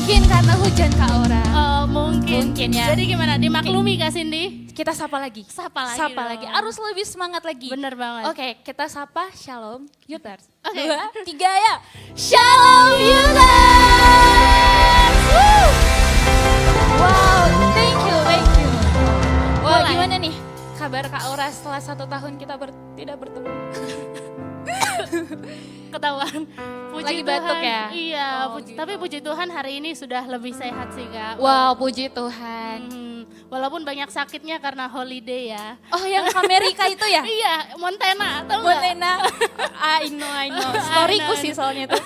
Mungkin karena hujan Kak Aura. Oh, mungkin. Mungkin ya. Jadi gimana? Dimaklumi Kak Cindy? Kita sapa lagi. Sapa lagi Sapa dong. lagi. Harus lebih semangat lagi. Bener banget. Oke, kita sapa Shalom Youters. Oke. 2, 3 ya. Shalom Youters. Woo! Wow, thank you. Wow, Mulai. gimana nih kabar Kak Aura setelah 1 tahun kita tidak bertemu? Ketahuan. Puji Lagi Tuhan. batuk ya? Iya, Oh, puji, gitu. tapi puji Tuhan hari ini sudah lebih sehat sih Kak. Wow, puji Tuhan. Walaupun banyak sakitnya karena holiday ya. Oh, yang ke Amerika itu ya? Iya, Montana, tau nggak? Montana. I know. Storyku sih soalnya itu.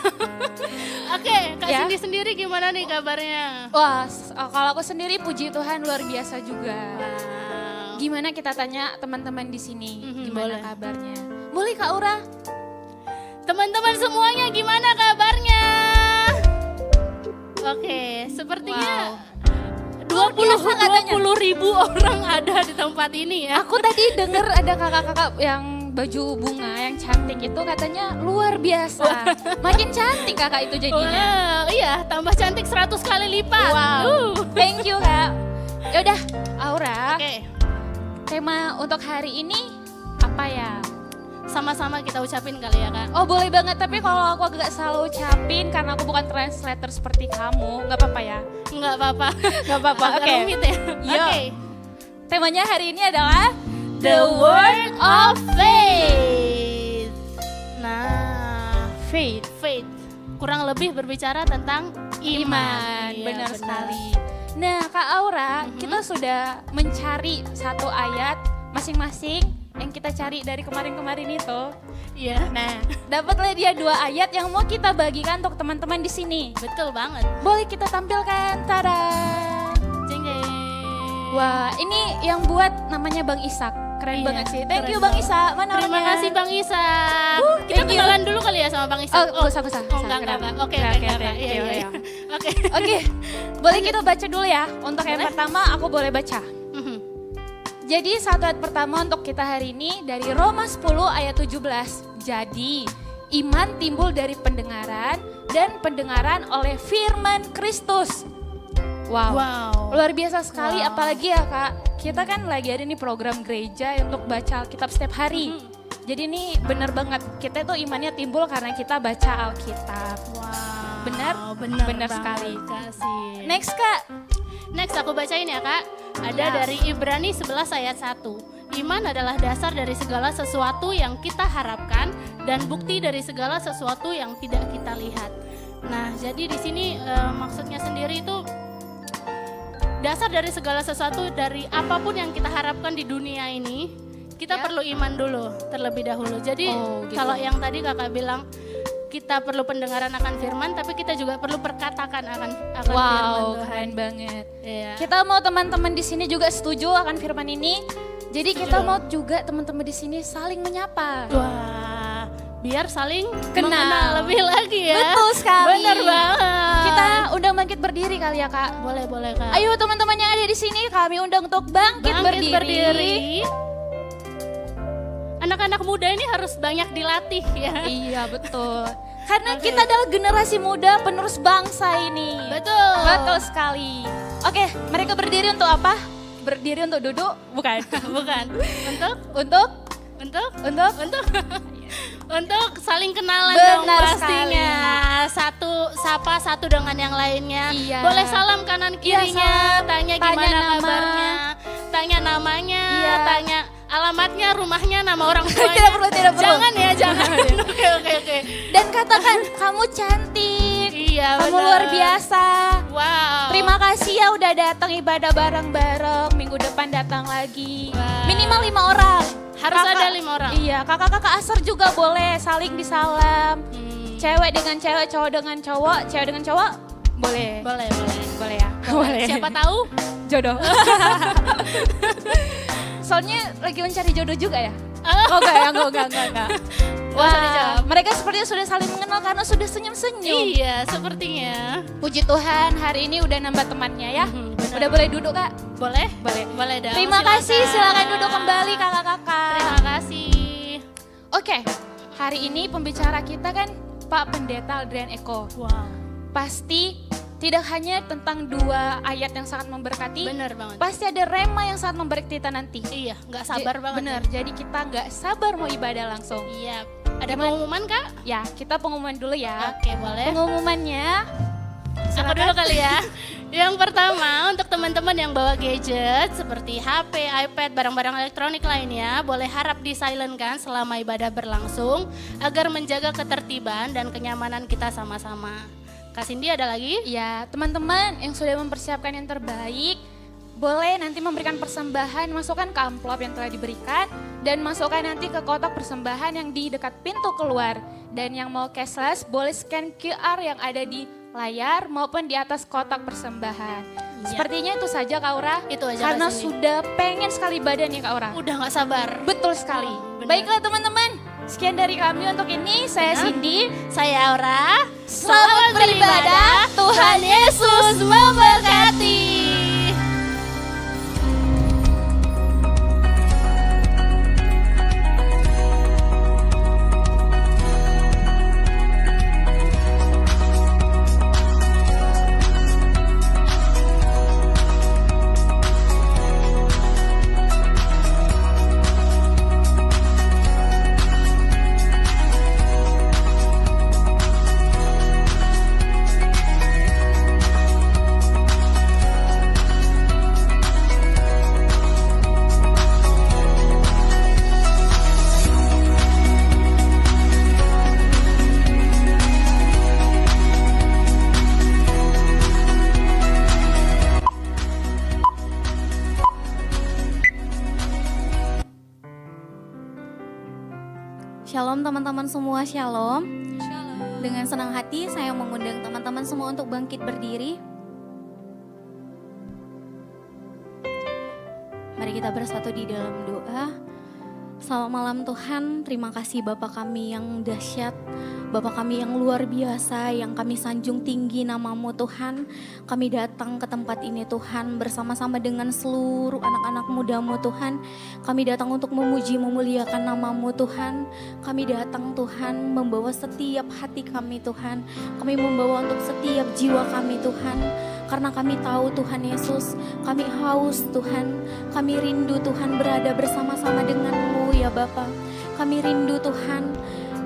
Oke, Kak Ya. Cindy sendiri gimana nih kabarnya? Wah, kalau aku sendiri puji Tuhan luar biasa juga. Wow. Gimana kita tanya teman-teman di sini, gimana boleh. kabarnya? Boleh Kak Aura? Teman-teman semuanya gimana kabarnya? Oke, sepertinya Luar biasa katanya. 20.000 orang ada di tempat ini ya. Aku tadi dengar ada kakak-kakak yang baju bunga yang cantik itu katanya luar biasa. Makin cantik kakak itu jadinya. Wow, iya, tambah cantik 100 kali lipat. Thank you Kak. Yaudah, Aura, Oke, tema untuk hari ini apa ya? sama-sama kita ucapin kali ya Kak. Oh boleh banget, tapi kalau aku agak salah ucapin karena aku bukan translator seperti kamu, nggak apa-apa ya? Nggak apa-apa. Nggak apa-apa, Agak oke. rumit ya. Yo. Oke. Temanya hari ini adalah The Word of Faith. Nah, faith. Kurang lebih berbicara tentang iman. Iya, benar sekali. Nah Kak Aura, kita sudah mencari satu ayat masing-masing yang kita cari dari kemarin-kemarin itu. Iya. Nah, dapatlah dia 2 ayat yang mau kita bagikan untuk teman-teman di sini. Betul banget. Boleh kita tampilkan, tada. Jeng jeng. Wah, ini yang buat namanya Bang Ishak. Keren Iya, banget sih. Thank keren you Bang banget. Ishak. Mana Terima orangnya? kasih Bang Isa. Kita thank you. kenalan dulu kali ya sama Bang Isa. Oh, gak usah. Oh, enggak. Oke. Iya. Oke. Oke, boleh kita baca dulu ya. Untuk yang Boleh. pertama aku boleh baca. Mhm. Jadi satu ayat pertama untuk kita hari ini dari Roma 10 ayat 17. Jadi iman timbul dari pendengaran dan pendengaran oleh firman Kristus. Wow. Luar biasa sekali, Wow. apalagi ya Kak, kita kan lagi ada nih program gereja untuk baca Alkitab setiap hari. Jadi ini benar banget, kita tuh imannya timbul karena kita baca Alkitab. Wow. Benar? Benar Benar banget, sekali. Kasih. Next Kak. Next aku bacain ya Kak. Ada Ya. dari Ibrani 11 ayat 1. Iman adalah dasar dari segala sesuatu yang kita harapkan dan bukti dari segala sesuatu yang tidak kita lihat. Nah, jadi di sini maksudnya sendiri itu dasar dari segala sesuatu, dari apapun yang kita harapkan di dunia ini, kita Ya. perlu iman dulu terlebih dahulu. Jadi Oh, gitu. kalau yang tadi Kakak bilang kita perlu pendengaran akan firman, tapi kita juga perlu perkatakan akan firman Wow, Tuhan. keren banget. Iya. Kita mau teman-teman di sini juga setuju akan firman ini. Jadi Setuju kita dong. mau juga teman-teman di sini saling menyapa. Wah, biar saling Kenal. mengenal lebih lagi ya. Betul sekali. Bener banget. Kita undang bangkit berdiri kali ya Kak. boleh Kak. Ayo teman-teman yang ada di sini kami undang untuk bangkit, berdiri. Anak-anak muda ini harus banyak dilatih ya. Iya betul. Karena Oke. kita adalah generasi muda penerus bangsa ini. Betul. Betul sekali. Oke, mereka berdiri untuk apa? Berdiri untuk duduk? Bukan. Bukan. Untuk Untuk untuk saling kenalan Benar dong pastinya. sekali. Satu sapa satu dengan yang lainnya. Iya. Boleh salam kanan kirinya, salam. tanya Tanya gimana nama. kabarnya, tanya namanya, Iya. tanya alamatnya, rumahnya, nama orang tuanya. Tidak perlu. Jangan ya, jangan. Oke. Dan katakan kamu cantik. Iya, Kamu benar. luar biasa. Wow. Terima kasih ya udah datang ibadah bareng-bareng. Minggu depan datang lagi. Wow. Minimal 5 orang. Harus ada 5 orang. Iya, kakak-kakak asar juga boleh saling disalam. Hmm. Cewek dengan cewek, cowok dengan cowok, cewek dengan cowok boleh. Boleh. Boleh ya? Boleh. Siapa tahu? Jodoh. Soalnya lagi mencari jodoh juga ya? Oh. Oh enggak. Nggak usah dijawab. Wah, mereka sepertinya sudah saling mengenal karena sudah senyum-senyum. Iya, sepertinya. Puji Tuhan, hari ini udah nambah temannya ya. Benar. Udah boleh duduk Kak? Boleh? Boleh. Boleh dong. Terima kasih, silakan duduk kembali kakak-kakak. Terima kasih. Oke, hari ini pembicara kita kan Pak Pendeta Aldrian Eko. Wow. Pasti tidak hanya tentang 2 ayat yang sangat memberkati, Bener banget. pasti ada rema yang sangat memberkati kita nanti. Iya, nggak sabar banget. Bener, jadi kita nggak sabar mau ibadah langsung. Iya. Ada pengumuman Kak? Ya, kita pengumuman dulu ya. Oke, boleh. Pengumumannya, Aku dulu kali ya. Yang pertama, untuk teman-teman yang bawa gadget seperti HP, iPad, barang-barang elektronik lainnya, boleh harap di-silent-kan selama ibadah berlangsung agar menjaga ketertiban dan kenyamanan kita sama-sama. Kak Cindy ada lagi? ya teman-teman yang sudah mempersiapkan yang terbaik, boleh nanti memberikan persembahan, masukkan ke amplop yang telah diberikan, dan masukkan nanti ke kotak persembahan yang di dekat pintu keluar. Dan yang mau cashless, boleh scan QR yang ada di layar maupun di atas kotak persembahan. Sepertinya itu saja Kak Aura. Itu aja, Karena Kak Cindy. sudah pengen sekali badan ya Kak Aura. Udah nggak sabar. Betul sekali. Benar. Baiklah teman-teman, sekian dari kami untuk ini. Saya Cindy. Saya Aura. Selamat beribadah. Tuhan Yesus memberkati. Shalom teman-teman semua, shalom. Dengan senang hati saya mengundang teman-teman semua untuk bangkit berdiri. Mari kita bersatu di dalam doa. Selamat malam Tuhan, terima kasih Bapa kami yang dahsyat, Bapa kami yang luar biasa, yang kami sanjung tinggi nama-Mu Tuhan. Kami datang ke tempat ini Tuhan bersama-sama dengan seluruh anak-anak muda-Mu Tuhan. Kami datang untuk memuji, memuliakan nama-Mu Tuhan. Kami datang Tuhan membawa setiap hati kami Tuhan. Kami membawa untuk setiap jiwa kami Tuhan. Karena kami tahu Tuhan Yesus, kami haus Tuhan. Kami rindu Tuhan berada bersama-sama dengan-Mu ya Bapa. Kami rindu Tuhan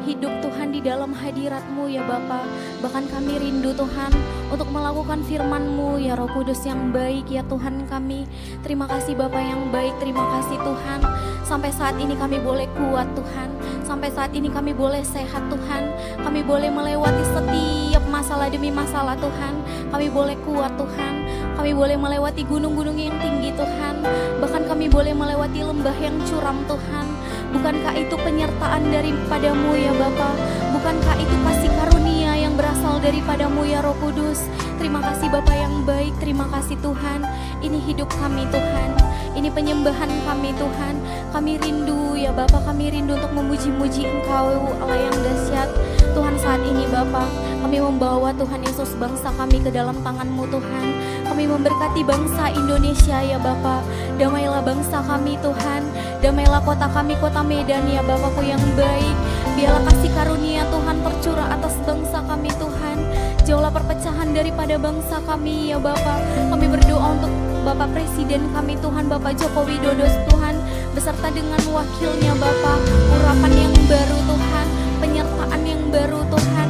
hidup Tuhan di dalam hadirat-Mu ya Bapa. Bahkan kami rindu Tuhan untuk melakukan firman-Mu ya Roh Kudus yang baik ya Tuhan kami. Terima kasih Bapa yang baik, terima kasih Tuhan. Sampai saat ini kami boleh kuat Tuhan. Sampai saat ini kami boleh sehat Tuhan. Kami boleh melewati setiap masalah demi masalah Tuhan. Kami boleh kuat Tuhan. Kami boleh melewati gunung-gunung yang tinggi Tuhan. Bahkan kami boleh melewati lembah yang curam Tuhan. Bukankah itu penyertaan daripada-Mu ya Bapa? Bukankah itu kasih karunia yang berasal daripada-Mu ya Roh Kudus? Terima kasih Bapa yang baik, terima kasih Tuhan. Ini hidup kami Tuhan, ini penyembahan kami Tuhan. Kami rindu ya Bapa, kami rindu untuk memuji-muji Engkau Allah yang dahsyat. Tuhan saat ini Bapa, kami membawa Tuhan Yesus bangsa kami ke dalam tangan-Mu Tuhan. Kami memberkati bangsa Indonesia ya Bapa. Damailah bangsa kami Tuhan. Damailah kota kami, kota Medan ya Bapakku yang baik. Biarlah kasih karunia Tuhan tercurah atas bangsa kami Tuhan. Jauhlah perpecahan daripada bangsa kami ya Bapa. Kami berdoa untuk Bapak Presiden kami Tuhan, Bapak Joko Widodo Tuhan, beserta dengan wakilnya Bapa. Urapan yang baru Tuhan, penyertaan yang baru Tuhan,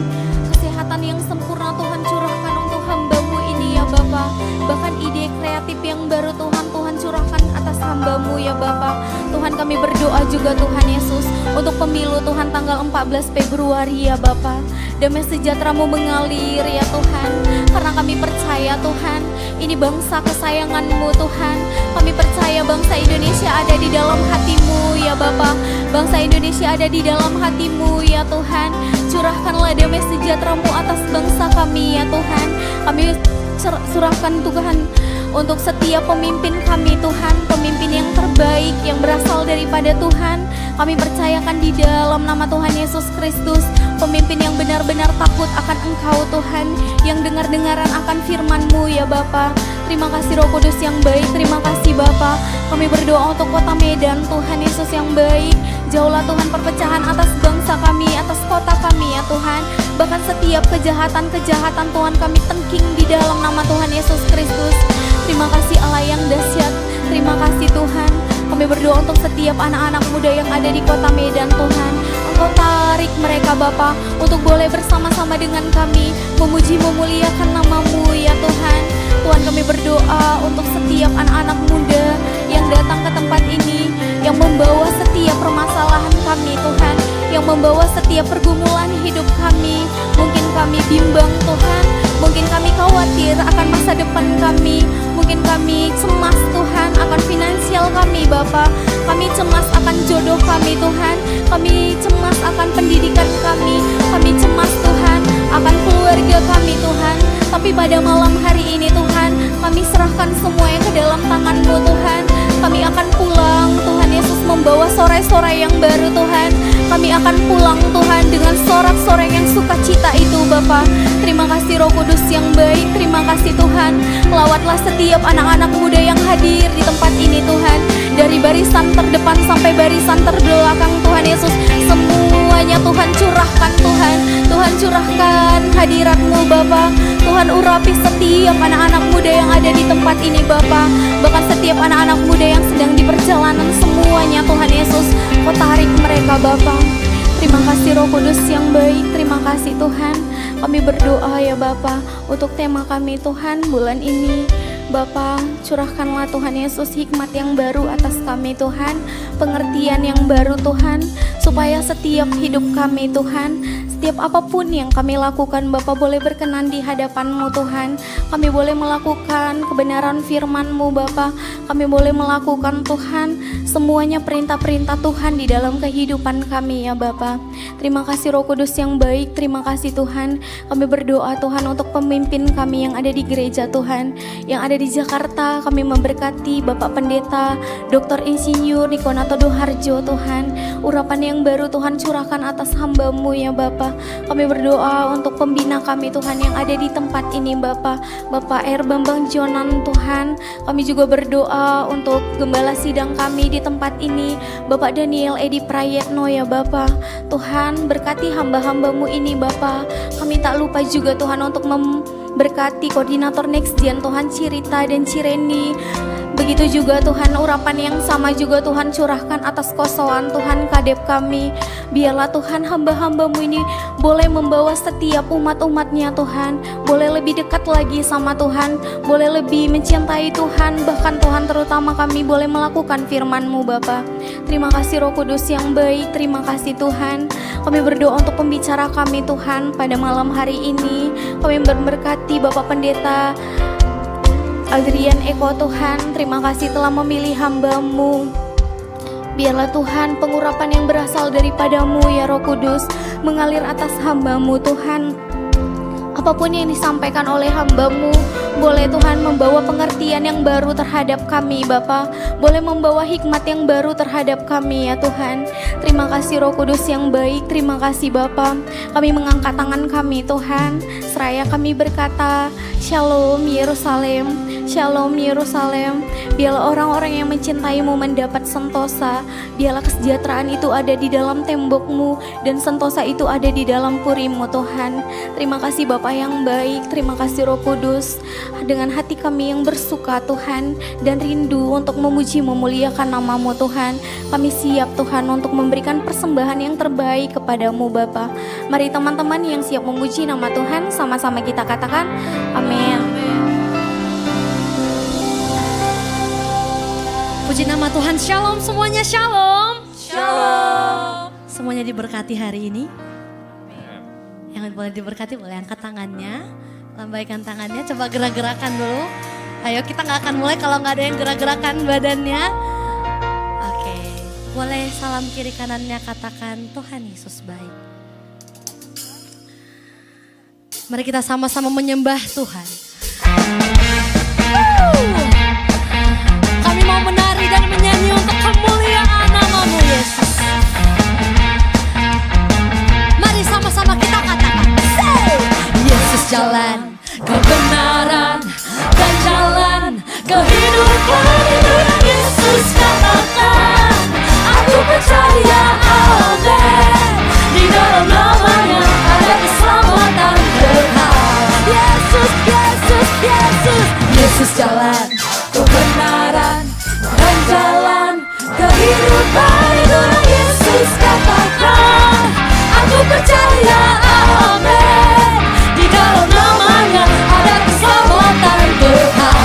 kesehatan yang sempurna Tuhan curahkan untuk hamba-Mu ini ya Bapa. Bahkan ide kreatif yang baru Tuhan, Tuhan curahkan atas hamba-Mu ya Bapa. Tuhan kami berdoa juga Tuhan Yesus untuk pemilu Tuhan tanggal 14 Februari ya Bapa. Damai sejahtera-Mu mengalir ya Tuhan. Karena kami percaya Tuhan, ini bangsa kesayangan-Mu Tuhan. Kami percaya bangsa Indonesia ada di dalam hati-Mu ya Bapa. Bangsa Indonesia ada di dalam hati-Mu ya Tuhan. Curahkanlah damai sejahtera-Mu atas bangsa kami ya Tuhan. Kami surahkan Tuhan untuk setiap pemimpin kami Tuhan, pemimpin yang terbaik yang berasal daripada Tuhan. Kami percayakan di dalam nama Tuhan Yesus Kristus, pemimpin yang benar-benar takut akan Engkau Tuhan, yang dengar-dengaran akan firman-Mu ya Bapa. Terima kasih Roh Kudus yang baik, terima kasih Bapa. Kami berdoa untuk kota Medan Tuhan Yesus yang baik. Jauhlah Tuhan perpecahan atas bangsa kami, atas kota kami ya Tuhan. Bahkan setiap kejahatan-kejahatan Tuhan kami tengking di dalam nama Tuhan Yesus Kristus. Terima kasih Allah yang dahsyat. Terima kasih Tuhan. Kami berdoa untuk setiap anak-anak muda yang ada di kota Medan Tuhan. Engkau tarik mereka Bapa untuk boleh bersama-sama dengan kami memuji memuliakan nama-Mu ya Tuhan. Tuhan kami berdoa untuk setiap anak-anak muda yang datang ke tempat ini, yang membawa setiap permasalahan kami Tuhan, yang membawa setiap pergumulan hidup kami. Mungkin kami bimbang Tuhan, mungkin kami khawatir akan masa depan kami, mungkin kami cemas Tuhan akan finansial kami Bapa. Kami cemas akan jodoh kami Tuhan, kami cemas akan pendidikan kami cemas Tuhan akan keluarga kami Tuhan. Tapi pada malam hari ini Tuhan, kami serahkan semuanya ke dalam tangan-Mu Tuhan. Kami akan pulang Tuhan Yesus membawa sorai-sorai yang baru Tuhan. Kami akan pulang Tuhan dengan sorak-sorai yang sukacita itu Bapa. Terima kasih Roh Kudus yang baik, terima kasih Tuhan. Lawatlah setiap anak-anak muda yang hadir di tempat ini Tuhan. Dari barisan terdepan sampai barisan terbelakang Tuhan Yesus, semuanya Tuhan curahkan Tuhan. Tuhan curahkan hadirat-Mu Bapa. Tuhan urapi setiap anak-anak muda yang ada di tempat ini Bapa. Bahkan setiap anak-anak muda yang sedang di perjalanan, semuanya Tuhan Yesus, Kau tarik mereka Bapa. Terima kasih Roh Kudus yang baik, terima kasih Tuhan. Kami berdoa ya Bapa untuk tema kami Tuhan bulan ini. Bapa, curahkanlah Tuhan Yesus hikmat yang baru atas kami Tuhan, pengertian yang baru Tuhan, supaya setiap hidup kami Tuhan, setiap apapun yang kami lakukan Bapa boleh berkenan di hadapan-Mu Tuhan. Kami boleh melakukan kebenaran firman-Mu Bapa. Kami boleh melakukan Tuhan semuanya perintah-perintah Tuhan di dalam kehidupan kami ya Bapa. Terima kasih Roh Kudus yang baik, terima kasih Tuhan. Kami berdoa Tuhan untuk pemimpin kami yang ada di gereja Tuhan, yang ada di Jakarta. Kami memberkati Bapak Pendeta Dr. Insinyur Nikonato Doharjo Tuhan. Urapan yang baru Tuhan curahkan atas hamba-Mu ya Bapa. Kami berdoa untuk pembina kami Tuhan yang ada di tempat ini Bapa. Bapak R. Bambang Jonan Tuhan. Kami juga berdoa untuk gembala sidang kami di tempat ini, Bapak Daniel Edi Prayetno ya Bapa. Tuhan berkati hamba-hamba-Mu ini Bapa. Kami tak lupa juga Tuhan untuk memberkati koordinator Next Gen Tuhan Cirita dan Cireni. Begitu juga Tuhan, urapan yang sama juga Tuhan curahkan atas Kosoan Tuhan kadep kami. Biarlah Tuhan hamba-hamba-Mu ini boleh membawa setiap umat-umatnya Tuhan, boleh lebih dekat lagi sama Tuhan, boleh lebih mencintai Tuhan, bahkan Tuhan terutama kami boleh melakukan firman-Mu Bapa. Terima kasih Roh Kudus yang baik, terima kasih Tuhan. Kami berdoa untuk pembicara kami Tuhan pada malam hari ini. Kami memberkati Bapak Pendeta Adrian Eko Tuhan, terima kasih telah memilih hamba-Mu. Biarlah Tuhan pengurapan yang berasal daripada-Mu ya Roh Kudus mengalir atas hamba-Mu Tuhan. Apapun yang disampaikan oleh hamba-Mu, boleh Tuhan membawa pengertian yang baru terhadap kami Bapa, boleh membawa hikmat yang baru terhadap kami ya Tuhan. Terima kasih Roh Kudus yang baik, terima kasih Bapa. Kami mengangkat tangan kami Tuhan, seraya kami berkata, Shalom Yerusalem, Shalom Yerusalem. Biarlah orang-orang yang mencintai-Mu mendapat sentosa. Biarlah kesejahteraan itu ada di dalam tembok-Mu, dan sentosa itu ada di dalam puri-Mu Tuhan. Terima kasih Bapa yang baik, terima kasih Roh Kudus. Dengan hati kami yang bersuka Tuhan, dan rindu untuk memuji memuliakan nama-Mu Tuhan, kami siap Tuhan untuk memberikan persembahan yang terbaik kepada-Mu Bapa. Mari teman-teman yang siap memuji nama Tuhan, sama-sama kita katakan amin. Puji nama Tuhan, shalom semuanya, shalom. Shalom. Semuanya diberkati hari ini. Yang boleh diberkati boleh angkat tangannya, lambaikan tangannya, coba gerak-gerakan dulu. Ayo kita gak akan mulai kalau gak ada yang gerak-gerakan badannya. Oke, boleh salam kiri kanannya, katakan Tuhan Yesus baik. Mari kita sama-sama menyembah Tuhan. Kami mau menari dan menyanyi untuk kemuliaan nama-Mu Yesus. Mari sama-sama kita katakan, Yesus jalan kebenaran dan jalan kehidupan. Yesus katakan, aku percaya Yesus jalan kebenaran dan jalan kehidupan, itulah Yesus katakan. Aku percaya, amin. Di dalam namanya ada keselamatan kekal.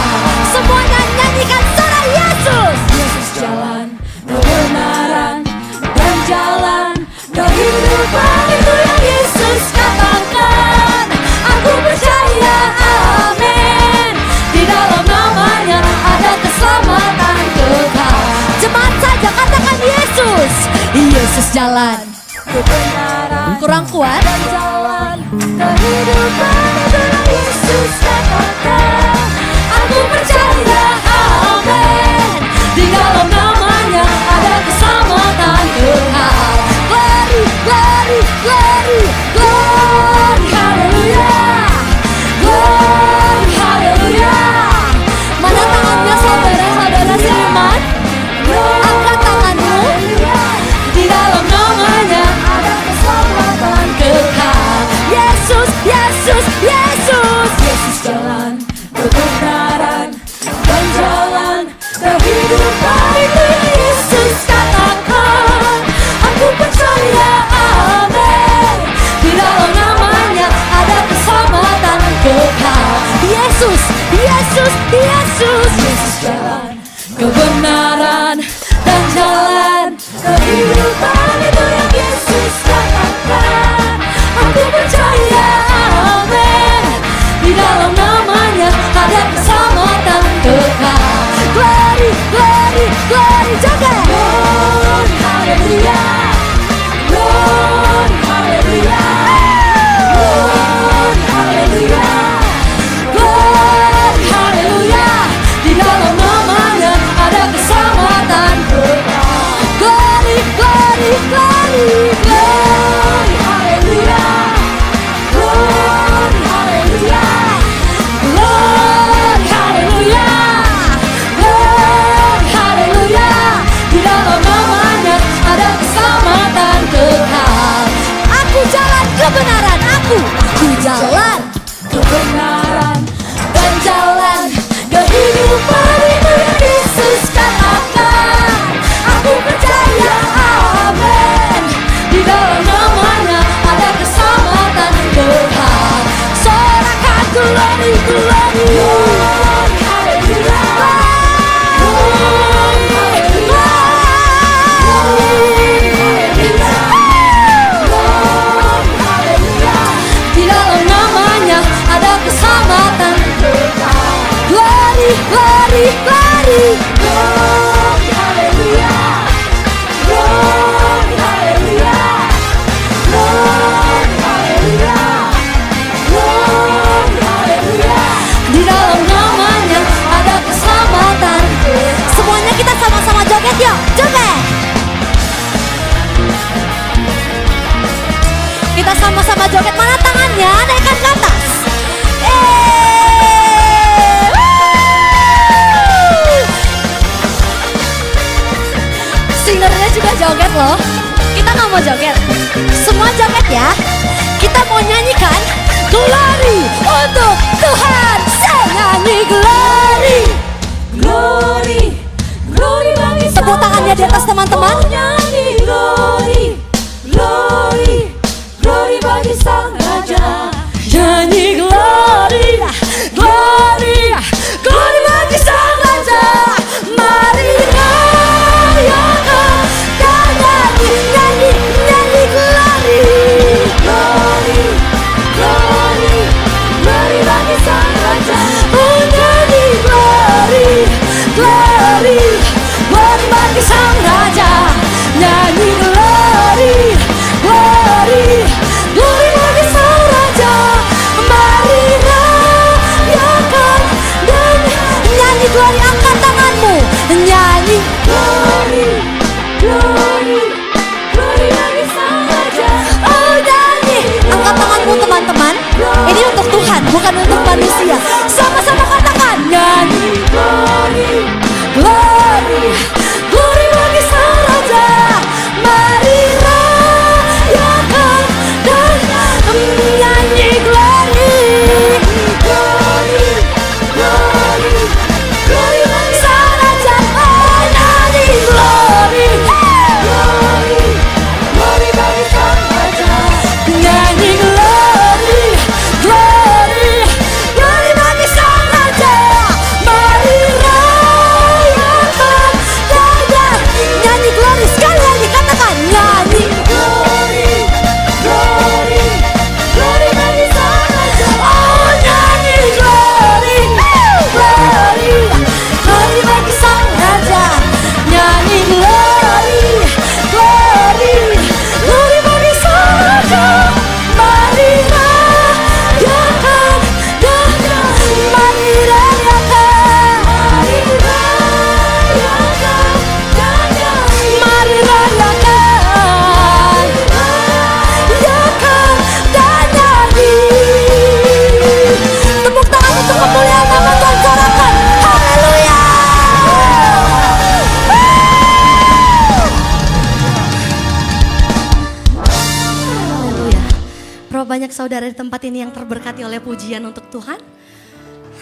Semuanya nyanyikan suara Yesus. Yesus jalan kebenaran dan jalan kehidupan, itulah Yesus katakan. Aku percaya, amin. Di dalam namanya ada keselamatan kekal. Jemaat saja katakan Yesus. Yesus jalan kebenaran Kurang kuat. dan jalan kehidupan, itulah Yesus katakan. Aku percaya, amin. Di dalam namanya ada keselamatan kekal. Glory, glory, glory, glory, haleluya. Glory, haleluya. Mana tangannya saudara-saudara seiman? Angkat tanganmu. Di dalam namanya ada keselamatan kekal. Yesus, Yesus, Yesus. Yesus jalan kebenaran dan jalan kehidupan, itulah Yesus katakan. Aku percaya, amin. Di dalam namanya ada keselamatan kekal. Yesus, Yesus, Yesus. Yesus jalan kebenaran dan jalan kehidupan, itulah Yesus katakan. Aku percaya, amin. Di dalam namanya ada keselamatan kekal. Glory, glory, glory. Joget. Lord, hallelujah. Lord, hallelujah. Lord, hallelujah. Lord, hallelujah. Di dalam namanya ada keselamatan kekal. Glory, glory, glory. Lord, hallelujah. Lord, hallelujah. Lord, hallelujah. Lord, hallelujah. Di dalam namanya ada keselamatan kekal. Aku jalan kebenaran. Aku jalan. Kebenaran dan jalan kehidupan, itulah Yesus katakan. Aku percaya, amin. Di dalam namanya ada keselamatan kekal. Sorakan glory, glory. Lord, haleluya. Lord, haleluya. Lord, haleluya. Di dalam namanya ada keselamatan kekal. Glory, glory, glory. Lord, haleluya. Lord, haleluya. Lord, haleluya. Lord, haleluya. Di dalam namanya ada keselamatan. Semuanya kita sama-sama joget yuk. Joget. Kita sama-sama joget. Mana tangannya? Naikkan ke atas. Singernya juga joget loh. Kita nggak mau joget. Semua joget ya. Kita mau nyanyikan glory untuk Tuhan. Saya nyanyi glory. Glory, glory bagi Tepuk tangannya di atas teman-teman. Oh, nyanyi glory, glory, glory bagi Sang Raja. Nyanyi glory, glory, glory bagi Sang Raja. Mari rayakan dan nyanyi, nyanyi, nyanyi glory, glory, glory, glory bagi Sang Raja. Oh, nyanyi glory, glory, glory bagi Sang Raja. Nyanyi glory, glory, glory bagi Sang Raja. Mari rayakan dan Nyanyi glory, angkat tanganmu. Nyanyi. glory, glory, glory bagi Sang Raja. Oh nyanyi. Angkat tanganmu teman-teman. Ini untuk Tuhan, bukan untuk manusia. Sama-sama katakan. Nyanyi glory, glory, glory bagi Sang Raja. Mari rayakan dan nyanyi glory, glory, glory, saudara-saudara di tempat ini yang terberkati oleh pujian untuk Tuhan?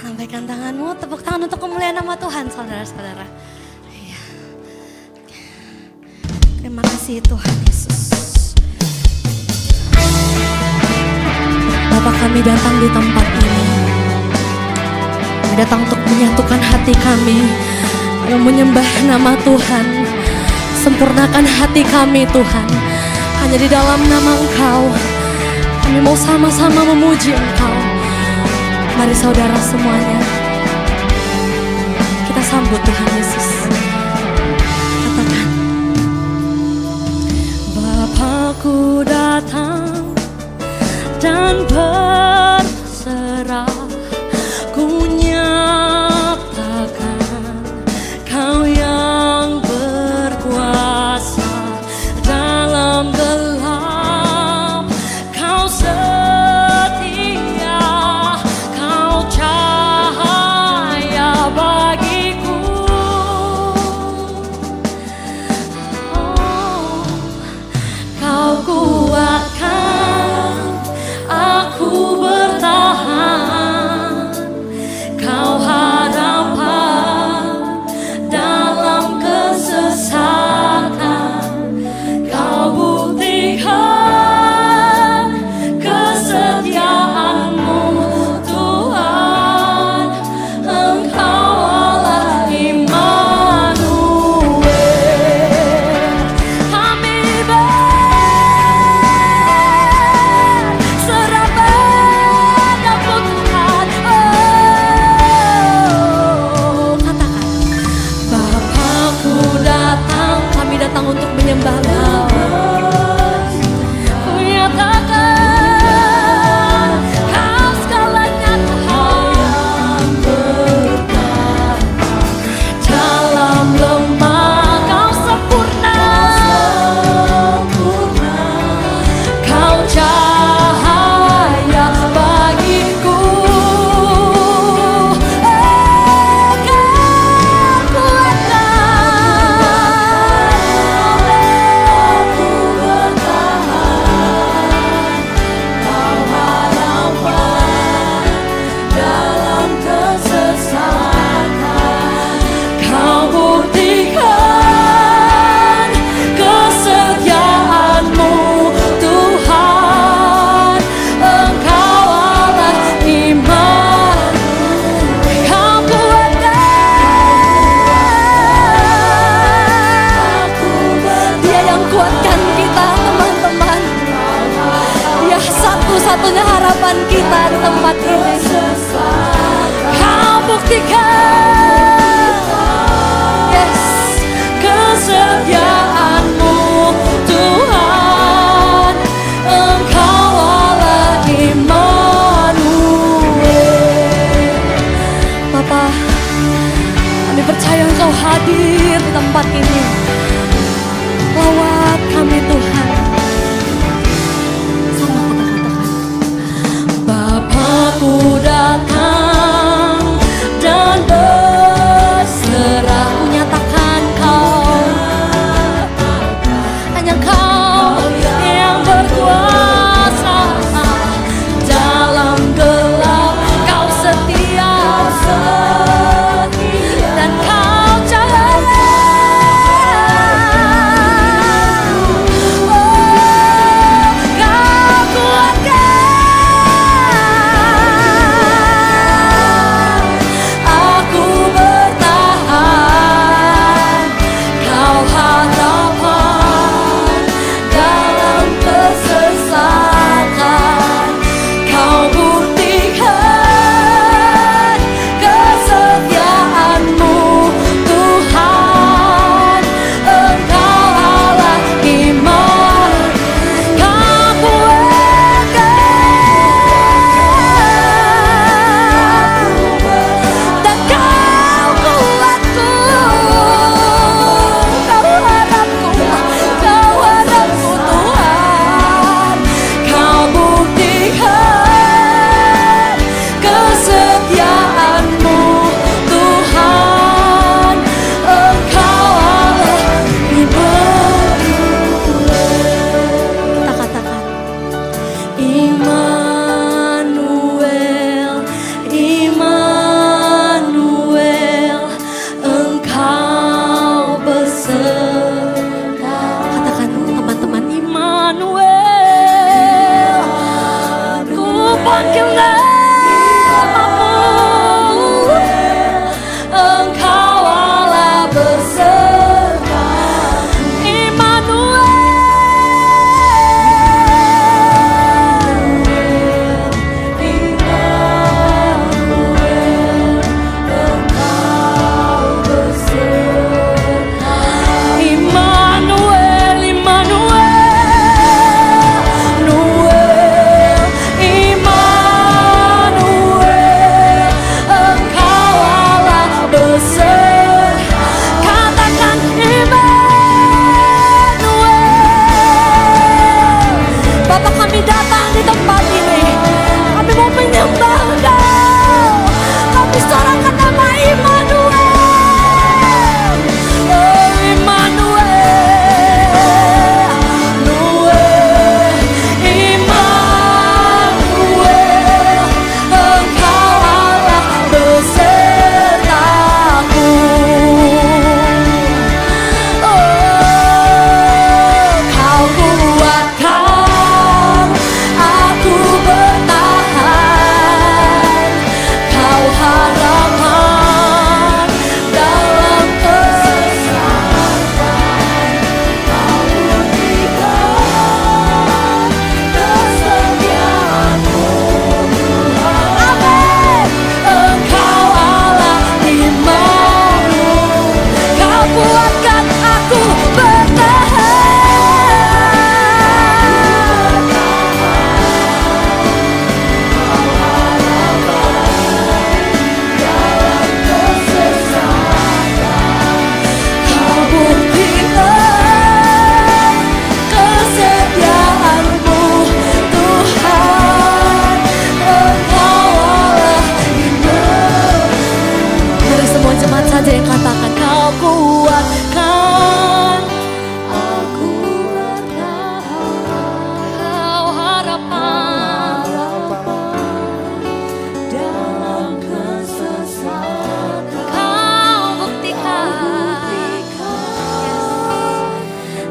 Lambaikan tanganmu, tepuk tangan untuk kemuliaan nama Tuhan, saudara-saudara. Iya. Terima kasih Tuhan Yesus. Bapa, kami datang di tempat ini. Kami datang untuk menyatukan hati kami, untuk menyembah nama Tuhan. Sempurnakan hati kami Tuhan, hanya di dalam nama Engkau. Kami mau sama-sama memuji Engkau. Mari saudara semuanya, kita sambut Tuhan Yesus. Katakan, Bapakku datang dan berserah, ku nyatakan Kau yang berkuasa dalam gelap. Kau setia, Kau cahaya bagiku. Kau kuatkan aku bertahan. Kau harapan dalam kesesakan. Kau buktikan kesetiaan-Mu Tuhan. Engkau Allah Immanuel. Kami berserah padamu Tuhan. Oh, katakan, Bapakku datang, kami datang untuk menyembah Kau. Ku nyatakan Kau segalanya Tuhan. Dalam lemah Kau sempurna. Kau cahaya bagiku. Kau kuatkan aku bertahan. Kau harapan dalam kesesakan. Kau buktikan kesetiaan-Mu Tuhan. Engkau Allah Immanuel. Kau kuatkan, Dia yang kuatkan kita teman-teman. Dia satu-satunya harapan kita di tempat ini. Kau buktikan, yes, kesetiaan-Mu Tuhan. Engkau Allah Immanuel. Bapa, kami percaya Engkau hadir di tempat ini. Lawat kami Tuhan. Sama kita katakan, Bapakku datang dan berserah. Ku nyatakan Kau, hanya Kau yang berkuasa dalam gelap. Kau setia, dan Kau cahaya. Kau kuatkan saja yang katakan kau kuatkan. Aku bertahan, Kau harapan dalam kesesatan. kau buktikan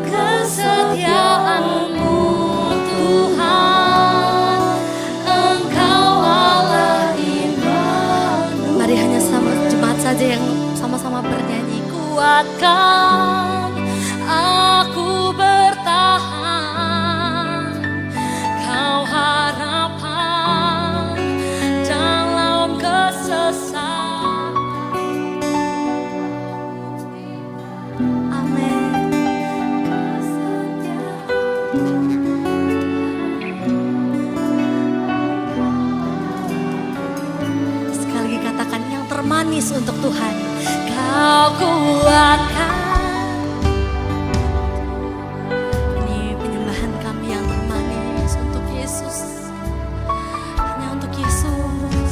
kesetiaanmu Tuhan, Engkau Allah iman. Mari hanya sama jemaat saja yang sama-sama bernyanyi. Kuatkan aku bertahan, kau harapan dalam kesesatan. Amin. Sekali lagi katakan yang termanis untuk Tuhan. Kau kuatkan. Ini penyembahan kami yang termanis untuk Yesus. Hanya untuk Yesus.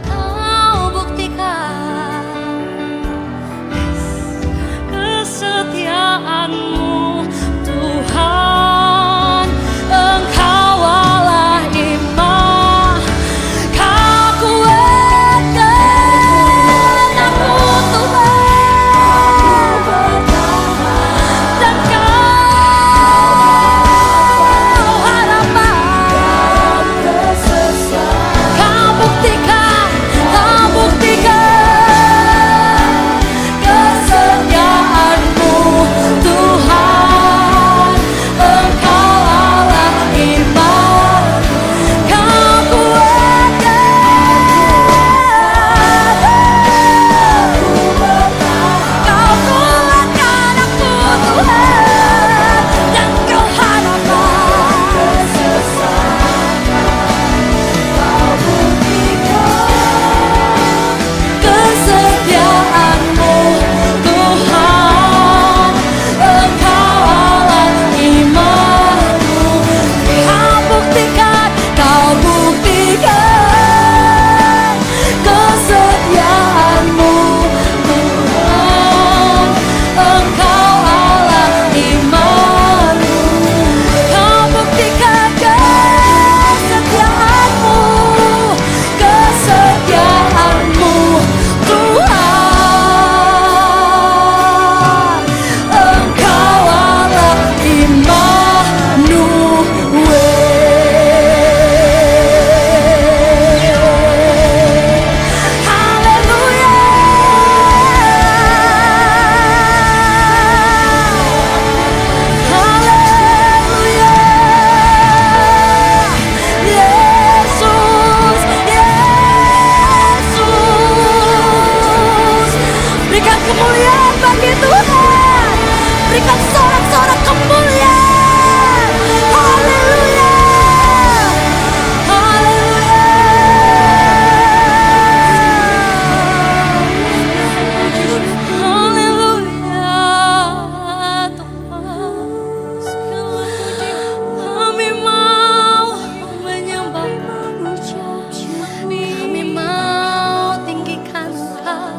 Kau buktikan kesetiaanmu Tuhan, Engkau Allah iman. Kau kuatkan aku Tuhan, dan Kau harapan. Kau buktikan kesetiaanmu Tuhan, Engkau Allah iman. Kau kuatkan aku Tuhan, dan Kau harapan. Kesetiaanmu Tuhan, Engkau Allah imanku. Kau buktikan kesetiaanmu Tuhan, Engkau Allah imanku. Kau buktikan kesetiaanmu Tuhan, Engkau Allah Immanuel. Haleluya. Haleluya. Yesus, Yesus. Berikan kemuliaan bagi Tuhan. Berikan sorak-sorak kemuliaan. Haleluya. Haleluya. Kami mau menyembah, kami mau tinggikan Engkau.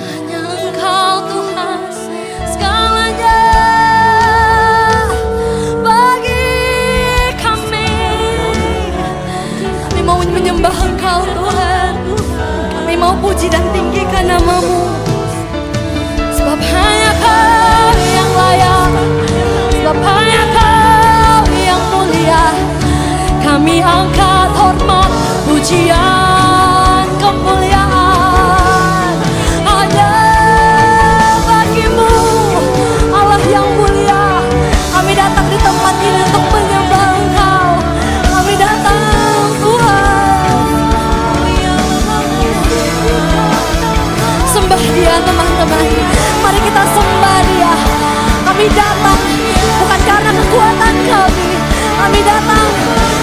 Hanya Engkau Tuhan segalanya bagi kami. Kami mau menyembah Engkau Tuhan. Kami mau puji dan tinggikan nama-Mu. Sebab hanya Kau yang layak, sebab hanya Kau yang mulia. Kami angkat hormat, pujian, kemuliaan hanya bagi-Mu, Allah yang mulia. Kami datang di tempat ini untuk menyembah Engkau. Kami datang Tuhan. Sembah Dia teman-teman. Mari kita sembah Dia. Kami datang bukan karena kekuatan kami. Kami datang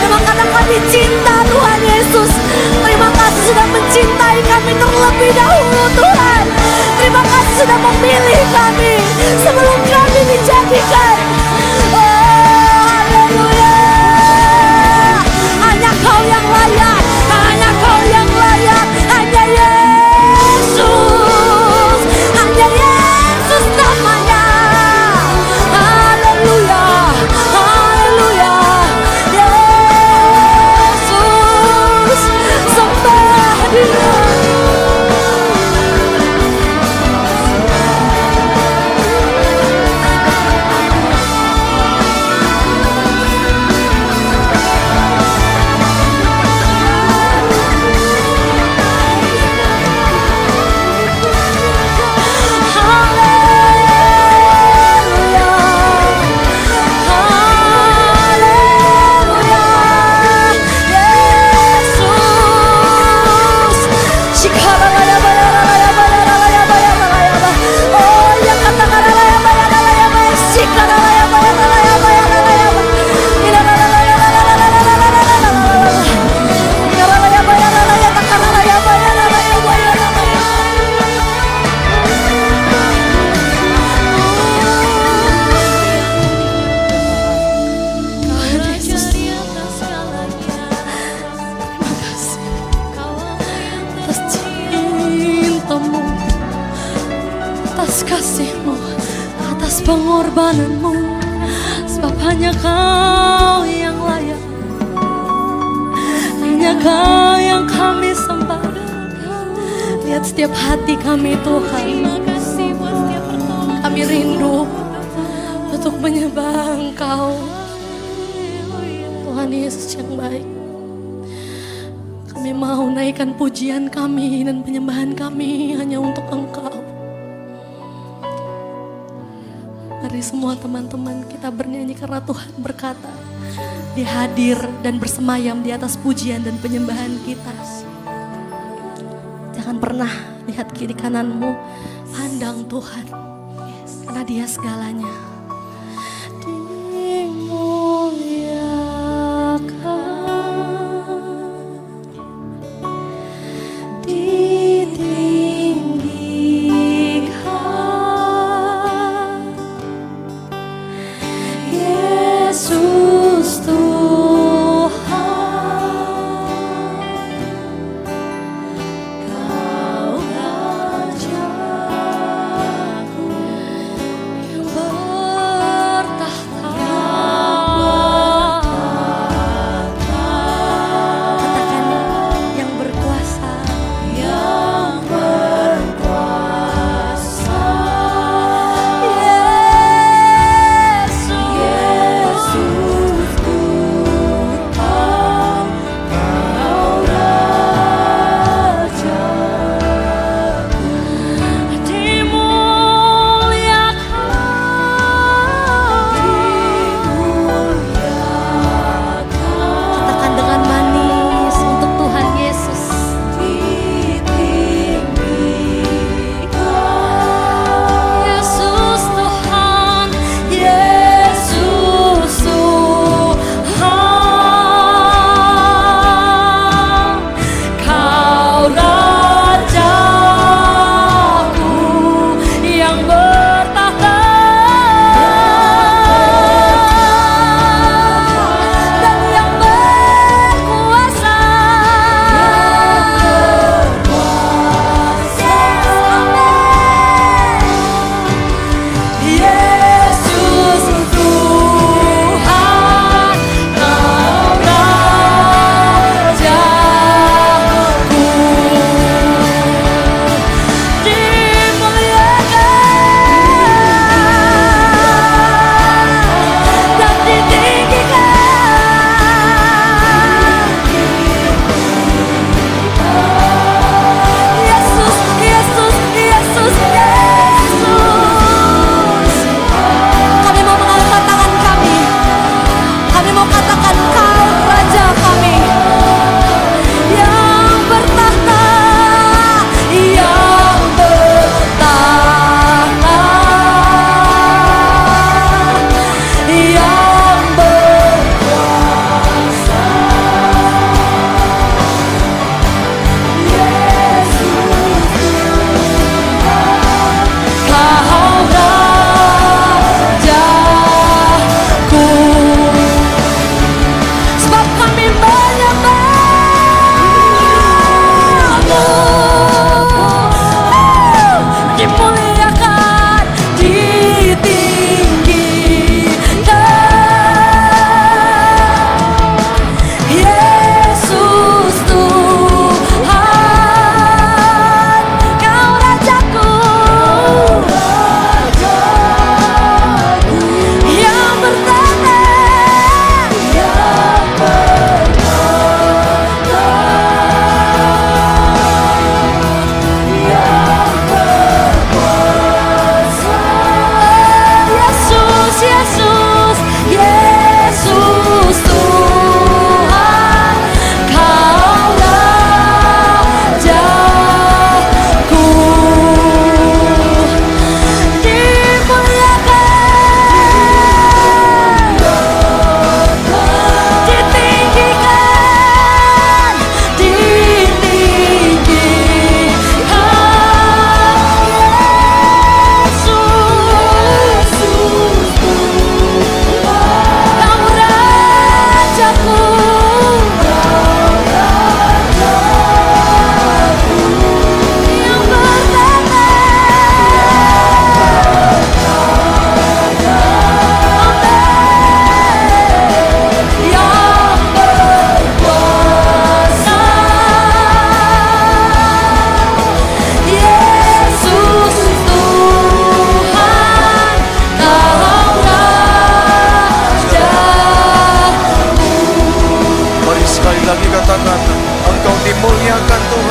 memang karena kami cinta Tuhan Yesus. Terima kasih sudah mencintai kami terlebih dahulu Tuhan. Terima kasih sudah memilih kami sebelum kami dijadikan. Oh, haleluya. Hanya Kau yang layak, hanya Kau yang layak, bertemu, atas kasih-Mu, atas pengorbanan-Mu, sebab hanya Kau yang layak, hanya Kau yang kami sembah. Lihat setiap hati kami Tuhan, kami rindu untuk menyembah Engkau. Tuhan Yesus yang baik, kami mau naikkan pujian kami dan penyembahan kami hanya untuk Engkau. Mari semua teman-teman kita bernyanyi karena Tuhan berkata, Dia hadir dan bersemayam di atas pujian dan penyembahan kita. Jangan pernah lihat kiri kananmu, pandang Tuhan, karena Dia segalanya. Yesus Tuhan, Kau rajaku yang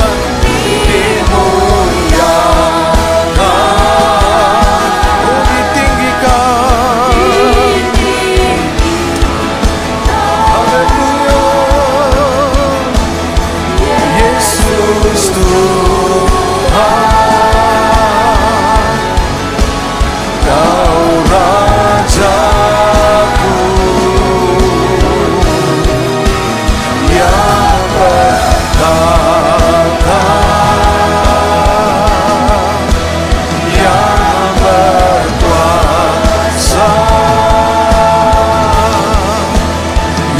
Tuhan dimuliakan, oh ditinggikan. Haleluya, Yesus Tuhan, Kau Rajaku yang bertata, yang berkuasa.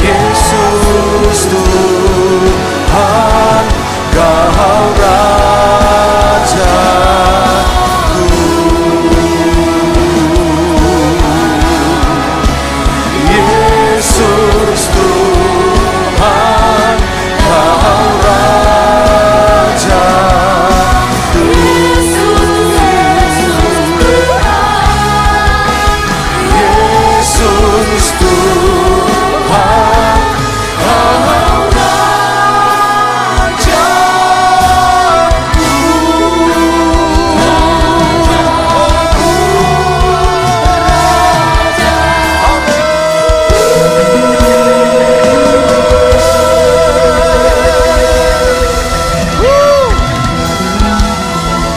Yesus Tuhan, Kau Rajaku. Yesus Tuhan, Kau Rajaku. Yesus Tuhan, Kau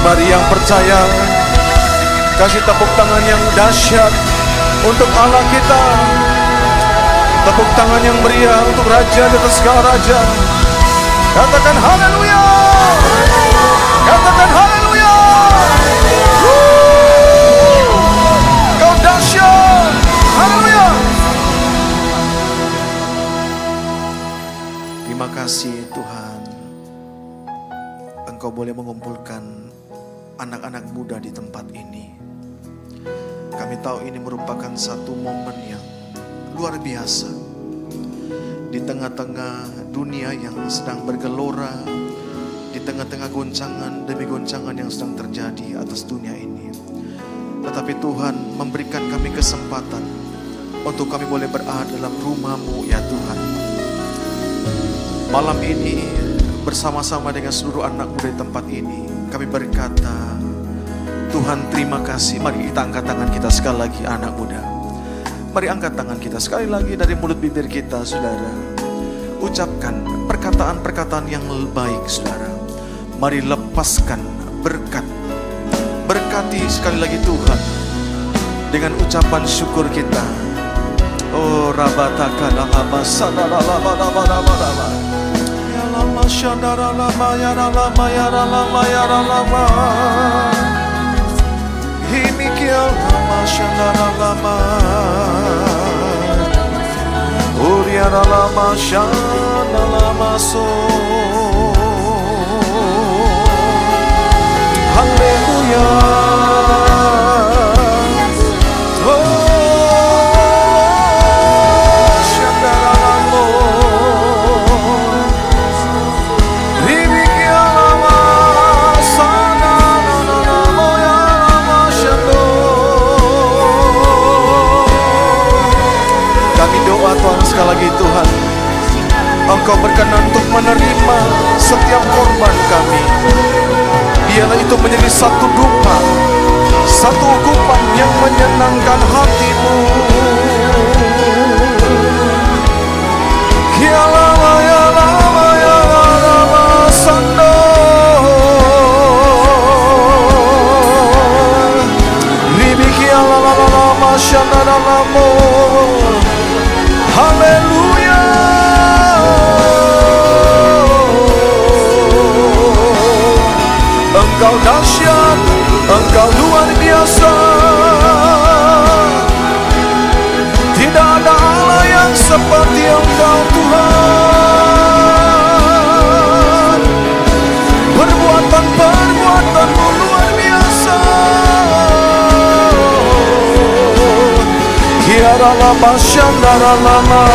Mari yang percaya, kasih tepuk tangan yang dahsyat untuk Allah kita. Tepuk tangan yang meriah untuk Raja di atas segala raja. Katakan haleluya. Katakan haleluya. Kau dahsyat. Haleluya. Terima kasih Tuhan, Engkau boleh mengumpulkan anak-anak muda di tempat ini. Kami tahu ini merupakan satu momen yang luar biasa di tengah-tengah dunia yang sedang bergelora, di tengah-tengah goncangan demi goncangan yang sedang terjadi atas dunia ini. Tetapi Tuhan memberikan kami kesempatan untuk kami boleh berada dalam rumah-Mu ya Tuhan. Malam ini bersama-sama dengan seluruh anak muda di tempat ini, kami berkata, Tuhan terima kasih. Mari kita angkat tangan kita sekali lagi anak muda. Mari angkat tangan kita sekali lagi dari mulut bibir kita saudara. Ucapkan perkataan-perkataan yang baik saudara. Mari lepaskan berkat. Berkati sekali lagi Tuhan dengan ucapan syukur kita. Oh rabataka lama sadalalabalabalabalabala. Ya lama syadaralama ya lama ya lama ya lama. Himikial lama syadaralama. Uriara lama syadaralama so. Haleluya. Sekali lagi Tuhan, Engkau berkenan untuk menerima setiap korban kami. Biarlah itu menjadi satu dupa, satu hukuman yang menyenangkan hati-Mu. Ya lama ya lama ya lama sando. Ribiki ya lama shandara lamo. Haleluya. Engkau dahsyat, Engkau luar biasa. Tidak ada Allah yang seperti Engkau Tuhan. Perbuatan-perbuatan-Mu luar biasa. Kiara lama syandara lama.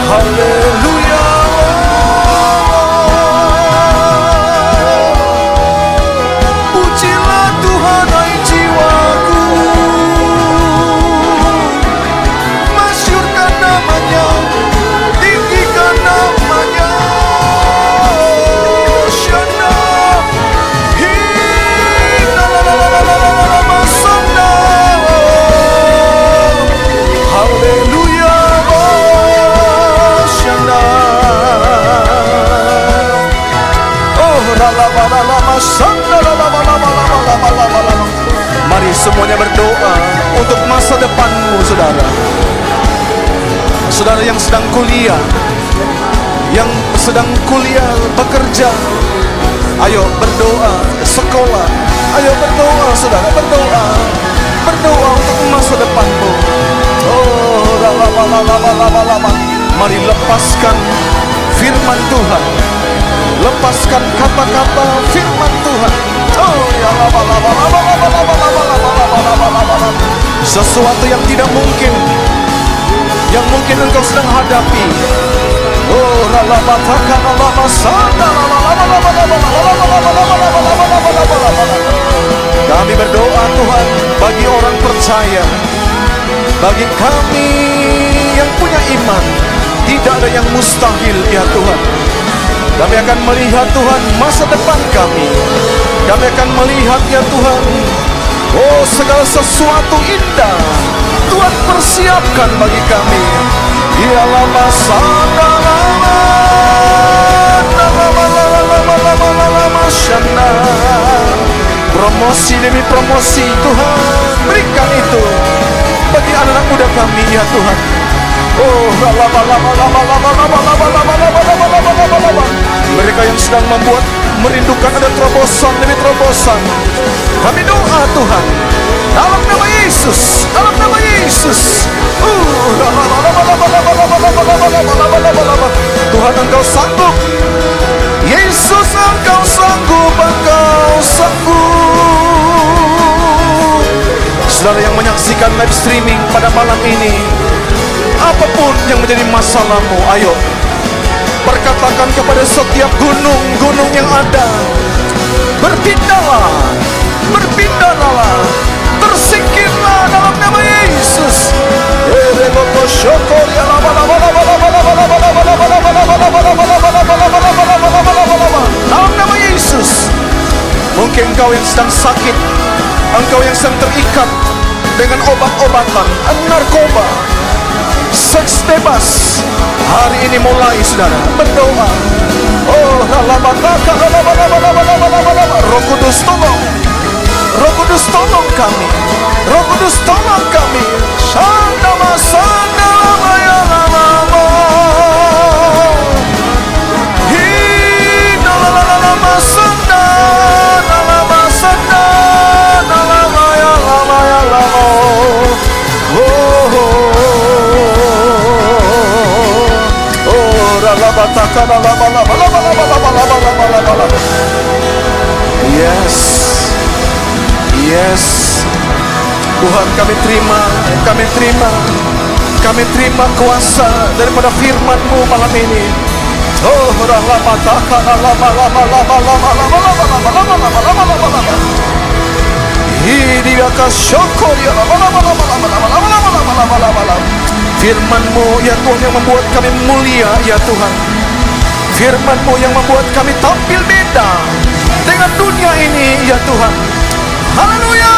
Haleluya. Pujilah Tuhan hai jiwaku. Masyurkan namanya, tinggikan namanya. Saudara yang sedang kuliah, yang sedang kuliah, bekerja, ayo berdoa, sekolah, ayo berdoa saudara, berdoa untuk masa depanmu. Oh, lama. Mari lepaskan firman Tuhan, lepaskan kata-kata firman Tuhan. Oh ya, lama. Sesuatu yang tidak mungkin, yang mungkin engkau sedang hadapi. Oh, kami berdoa Tuhan bagi orang percaya, bagi kami yang punya iman, tidak ada yang mustahil ya Tuhan. Kami akan melihat Tuhan masa depan kami. Kami akan melihat ya Tuhan, oh segala sesuatu indah Tuhan persiapkan bagi kami. Ialah masa promosi demi promosi Tuhan, berikan itu bagi anak-anak muda kami ya Tuhan. Oh, mereka yang sedang membuat merindukan ada terobosan demi terobosan, kami doa Tuhan dalam nama Yesus, dalam nama Yesus. Tuhan engkau sanggup, Yesus engkau sanggup, engkau sanggup. Saudara yang menyaksikan live streaming pada malam ini, apapun yang menjadi masalahmu, ayo perkatakan kepada setiap gunung-gunung yang ada, berpindahlah, berpindahlah, tersingkirlah dalam nama Yesus. Dalam nama Yesus. Mungkin engkau yang sedang sakit, engkau yang sedang terikat dengan obat-obatan, narkoba, seks bebas, hari ini mulai saudara berdoa. Oh, Roh Kudus tolong, Roh Kudus tolong kami, Roh Kudus tolong kami. Shandama sandama ya lama, hidalala sanda, lama sanda, lama ya lama ya lama. Yes, yes, Tuhan kami terima, kami terima, kami terima kuasa daripada firman-Mu malam ini. Oh, firman-Mu ya Tuhan yang membuat kami mulia ya Tuhan. Firman-Mu yang membuat kami tampil beda dengan dunia ini ya Tuhan. Haleluya.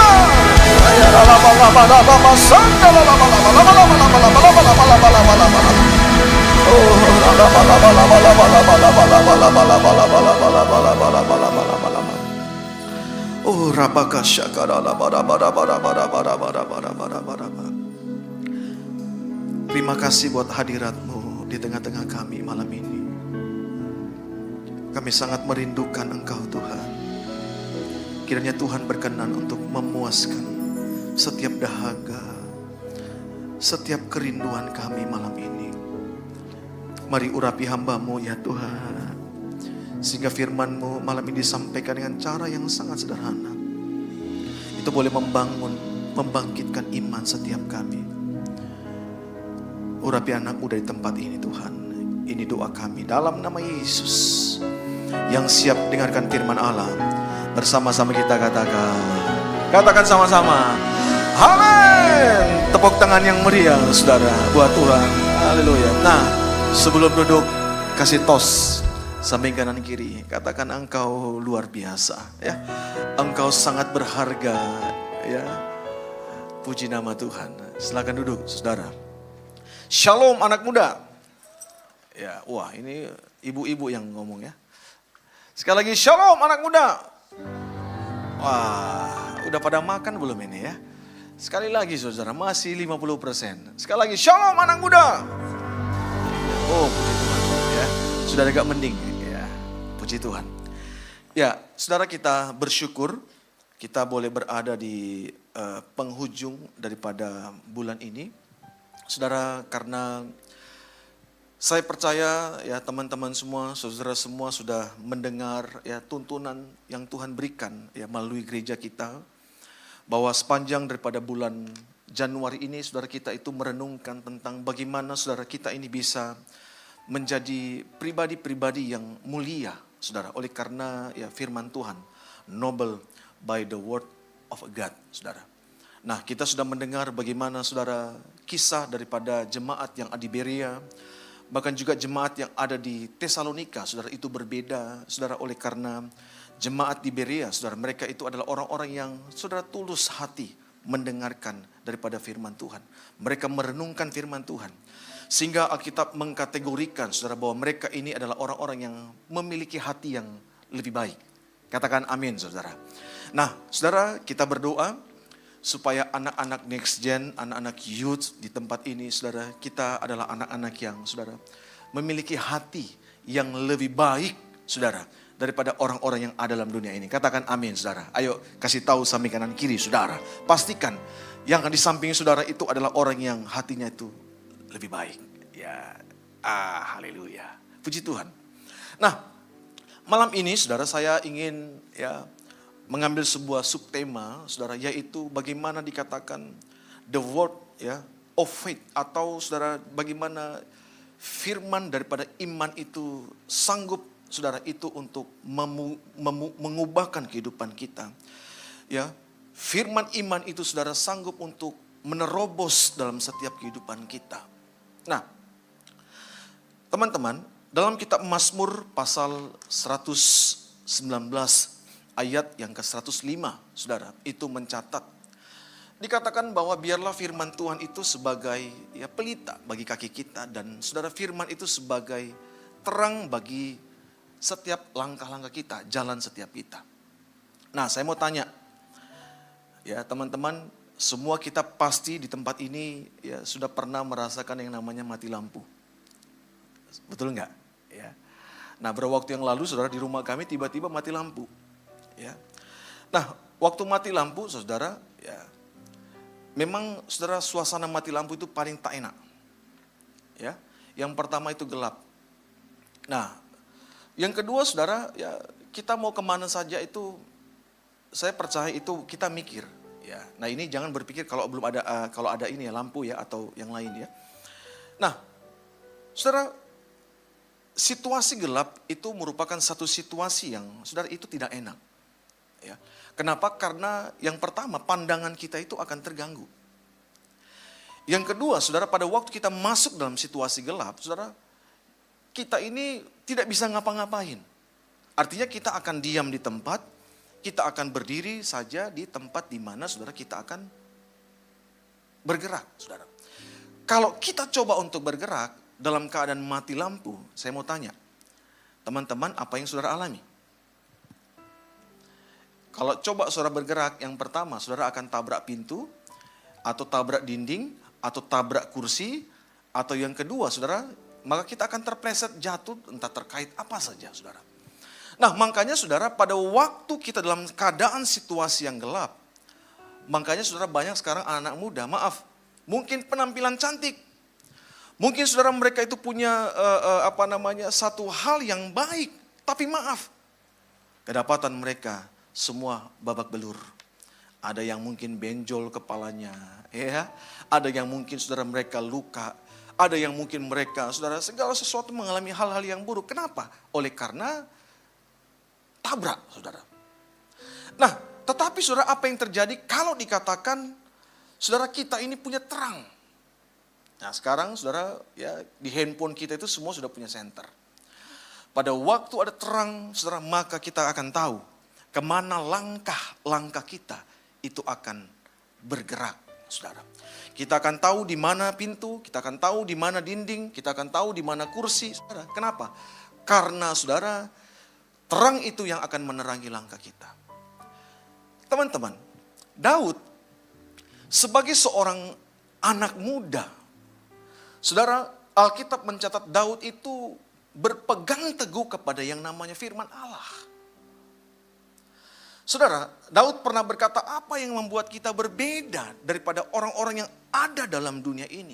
Oh, terima kasih buat hadirat-Mu di tengah-tengah kami malam ini. Kami sangat merindukan Engkau Tuhan. Kiranya Tuhan berkenan untuk memuaskan setiap dahaga, setiap kerinduan kami malam ini. Mari urapi hamba-Mu ya Tuhan, sehingga firman-Mu malam ini disampaikan dengan cara yang sangat sederhana. Itu boleh membangun, membangkitkan iman setiap kami. Urapi anak-Mu dari tempat ini Tuhan. Ini doa kami dalam nama Yesus. Yang siap dengarkan firman Allah, bersama-sama kita katakan sama-sama, amin. Tepuk tangan yang meriah saudara buat Tuhan. Haleluya. Nah, sebelum duduk kasih tos samping kanan kiri, katakan engkau luar biasa ya. Engkau sangat berharga ya. Puji nama Tuhan. Silakan duduk saudara. Shalom anak muda. Ya, wah ini ibu-ibu yang ngomong ya. Sekali lagi shalom anak muda. Wah, udah pada makan belum ini ya? Sekali lagi saudara, masih 50%. Sekali lagi shalom anak muda. Oh, puji Tuhan. Ya, sudah agak mending. Ya, puji Tuhan. Ya, saudara, kita bersyukur kita boleh berada di penghujung daripada bulan ini. Saudara, karena saya percaya ya teman-teman semua, saudara semua sudah mendengar ya tuntunan yang Tuhan berikan ya melalui gereja kita, bahwa sepanjang daripada bulan Januari ini saudara kita itu merenungkan tentang bagaimana saudara kita ini bisa menjadi pribadi-pribadi yang mulia saudara, oleh karena ya firman Tuhan, noble by the word of God saudara. Nah, kita sudah mendengar bagaimana saudara kisah daripada jemaat yang ada di Berea, bahkan juga jemaat yang ada di Tesalonika, saudara, itu berbeda, saudara, oleh karena jemaat di Berea, saudara, mereka itu adalah orang-orang yang, saudara, tulus hati mendengarkan daripada firman Tuhan. Mereka merenungkan firman Tuhan. Sehingga Alkitab mengkategorikan, saudara, bahwa mereka ini adalah orang-orang yang memiliki hati yang lebih baik. Katakan amin, saudara. Nah, saudara, kita berdoa supaya anak-anak next gen, anak-anak youth di tempat ini, saudara, kita adalah anak-anak yang, saudara, memiliki hati yang lebih baik, saudara, daripada orang-orang yang ada dalam dunia ini. Katakan amin, saudara. Ayo kasih tahu samping kanan kiri, saudara. Pastikan yang di samping saudara itu adalah orang yang hatinya itu lebih baik. Ya, haleluya. Puji Tuhan. Nah, malam ini, saudara, saya ingin ya mengambil sebuah subtema, saudara, yaitu bagaimana dikatakan the word ya of faith, atau saudara bagaimana firman daripada iman itu sanggup, saudara, itu untuk mengubahkan kehidupan kita. Ya, firman iman itu, saudara, sanggup untuk menerobos dalam setiap kehidupan kita. Nah, teman-teman, dalam kitab Mazmur pasal 119 ayat yang ke-105, saudara, itu mencatat. Dikatakan bahwa biarlah firman Tuhan itu sebagai ya pelita bagi kaki kita, dan saudara, firman itu sebagai terang bagi setiap langkah-langkah kita, jalan setiap kita. Nah, saya mau tanya, ya teman-teman, semua kita pasti di tempat ini ya sudah pernah merasakan yang namanya mati lampu. Betul nggak? Ya. Nah, beberapa waktu yang lalu, saudara, di rumah kami tiba-tiba mati lampu. Ya. Nah, waktu mati lampu, saudara, ya, memang saudara suasana mati lampu itu paling tak enak. Ya, yang pertama itu gelap. Nah, yang kedua, saudara, ya kita mau kemana saja itu, saya percaya itu kita mikir. Ya, nah ini jangan berpikir kalau belum ada kalau ada ini ya lampu ya atau yang lain ya. Nah, saudara, situasi gelap itu merupakan satu situasi yang, saudara, itu tidak enak. Ya. Kenapa? Karena yang pertama, pandangan kita itu akan terganggu. Yang kedua, saudara, pada waktu kita masuk dalam situasi gelap, saudara, kita ini tidak bisa ngapa-ngapain. Artinya kita akan diam di tempat, kita akan berdiri saja di tempat di mana, saudara, kita akan bergerak, saudara. Kalau kita coba untuk bergerak dalam keadaan mati lampu, saya mau tanya, teman-teman, apa yang saudara alami? Kalau coba saudara bergerak, yang pertama saudara akan tabrak pintu, atau tabrak dinding, atau tabrak kursi, atau yang kedua saudara, maka kita akan terpleset jatuh, entah terkait apa saja, saudara. Nah, makanya saudara, pada waktu kita dalam keadaan situasi yang gelap, makanya saudara, banyak sekarang anak muda, maaf, mungkin penampilan cantik, mungkin saudara mereka itu punya satu hal yang baik, tapi maaf, kedapatan mereka semua babak belur. Ada yang mungkin benjol kepalanya, ya. Ada yang mungkin saudara mereka luka. Ada yang mungkin mereka, saudara, segala sesuatu mengalami hal-hal yang buruk. Kenapa? Oleh karena tabrak, saudara. Nah, tetapi saudara, apa yang terjadi kalau dikatakan saudara kita ini punya terang? Nah, sekarang saudara, ya di handphone kita itu semua sudah punya senter. Pada waktu ada terang, saudara, maka kita akan tahu kemana langkah-langkah kita itu akan bergerak, saudara. Kita akan tahu di mana pintu, kita akan tahu di mana dinding, kita akan tahu di mana kursi, saudara. Kenapa? Karena, saudara, terang itu yang akan menerangi langkah kita. Teman-teman, Daud sebagai seorang anak muda, saudara, Alkitab mencatat Daud itu berpegang teguh kepada yang namanya firman Allah. Saudara, Daud pernah berkata, apa yang membuat kita berbeda daripada orang-orang yang ada dalam dunia ini?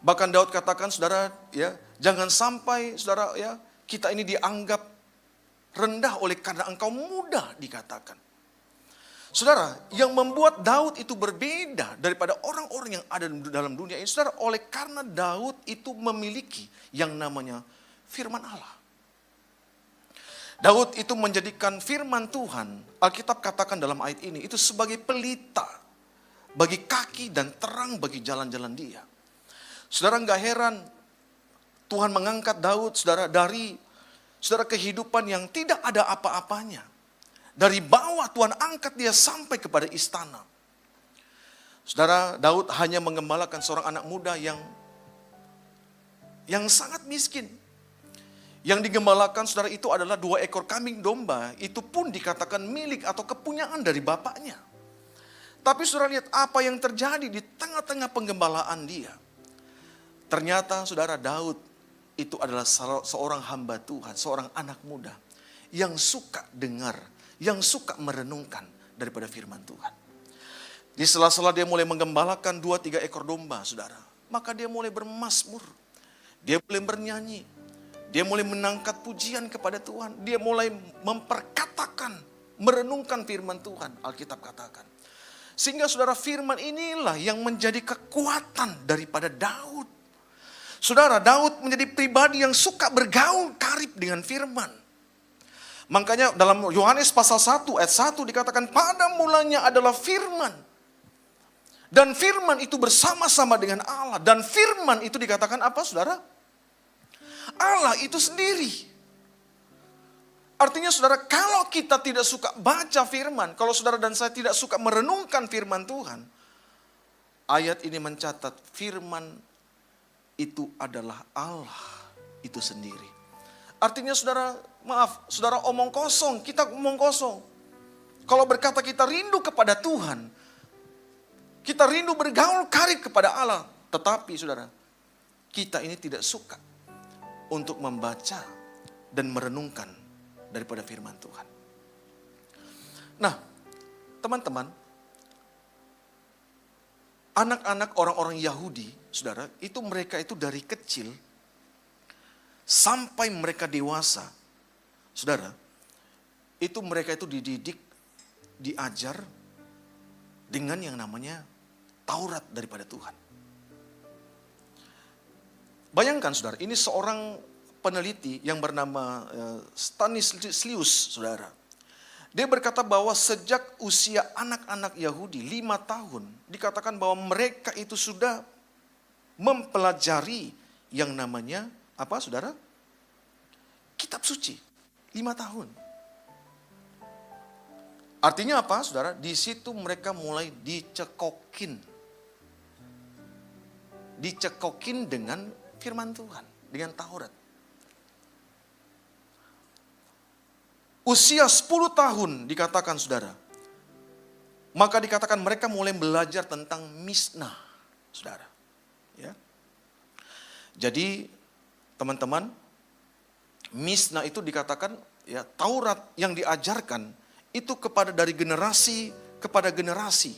Bahkan Daud katakan, saudara, ya, jangan sampai, saudara, ya, kita ini dianggap rendah oleh karena engkau muda, dikatakan. Saudara, yang membuat Daud itu berbeda daripada orang-orang yang ada dalam dunia ini, saudara, oleh karena Daud itu memiliki yang namanya firman Allah. Daud itu menjadikan firman Tuhan, Alkitab katakan dalam ayat ini, itu sebagai pelita bagi kaki dan terang bagi jalan-jalan dia. Saudara, gak heran Tuhan mengangkat Daud, saudara, dari saudara kehidupan yang tidak ada apa-apanya. Dari bawah Tuhan angkat dia sampai kepada istana. Saudara, Daud hanya mengembalakan seorang anak muda yang sangat miskin. Yang digembalakan, saudara, itu adalah 2 ekor kambing domba. Itu pun dikatakan milik atau kepunyaan dari bapaknya. Tapi saudara lihat apa yang terjadi di tengah-tengah penggembalaan dia. Ternyata saudara, Daud itu adalah seorang hamba Tuhan, seorang anak muda yang suka dengar, yang suka merenungkan daripada firman Tuhan. Di sela-sela dia mulai menggembalakan 2-3 ekor domba, saudara. Maka dia mulai bermazmur. Dia mulai bernyanyi. Dia mulai menangkat pujian kepada Tuhan. Dia mulai memperkatakan, merenungkan firman Tuhan, Alkitab katakan. Sehingga saudara, firman inilah yang menjadi kekuatan daripada Daud. Saudara, Daud menjadi pribadi yang suka bergaul karib dengan firman. Makanya dalam Yohanes pasal 1 ayat 1 dikatakan, pada mulanya adalah firman. Dan firman itu bersama-sama dengan Allah. Dan firman itu dikatakan apa, saudara? Allah itu sendiri. Artinya saudara, kalau kita tidak suka baca firman, kalau saudara dan saya tidak suka merenungkan firman Tuhan, ayat ini mencatat firman itu adalah Allah itu sendiri. Artinya saudara, maaf, saudara omong kosong, kita omong kosong. Kalau berkata kita rindu kepada Tuhan, kita rindu bergaul karib kepada Allah, tetapi saudara, kita ini tidak suka untuk membaca dan merenungkan daripada firman Tuhan. Nah, teman-teman, anak-anak orang-orang Yahudi, saudara, itu mereka itu dari kecil sampai mereka dewasa, saudara, itu mereka itu dididik, diajar dengan yang namanya Taurat daripada Tuhan. Bayangkan saudara, ini seorang peneliti yang bernama Stanislaus, saudara. Dia berkata bahwa sejak usia anak-anak Yahudi 5 tahun, dikatakan bahwa mereka itu sudah mempelajari yang namanya, apa saudara? Kitab suci, 5 tahun. Artinya apa saudara? Di situ mereka mulai dicekokin. Dicekokin dengan firman Tuhan, dengan Taurat. Usia 10 tahun dikatakan saudara. Maka dikatakan mereka mulai belajar tentang Mishnah, saudara. Ya. Jadi teman-teman, Mishnah itu dikatakan ya Taurat yang diajarkan itu kepada dari generasi kepada generasi.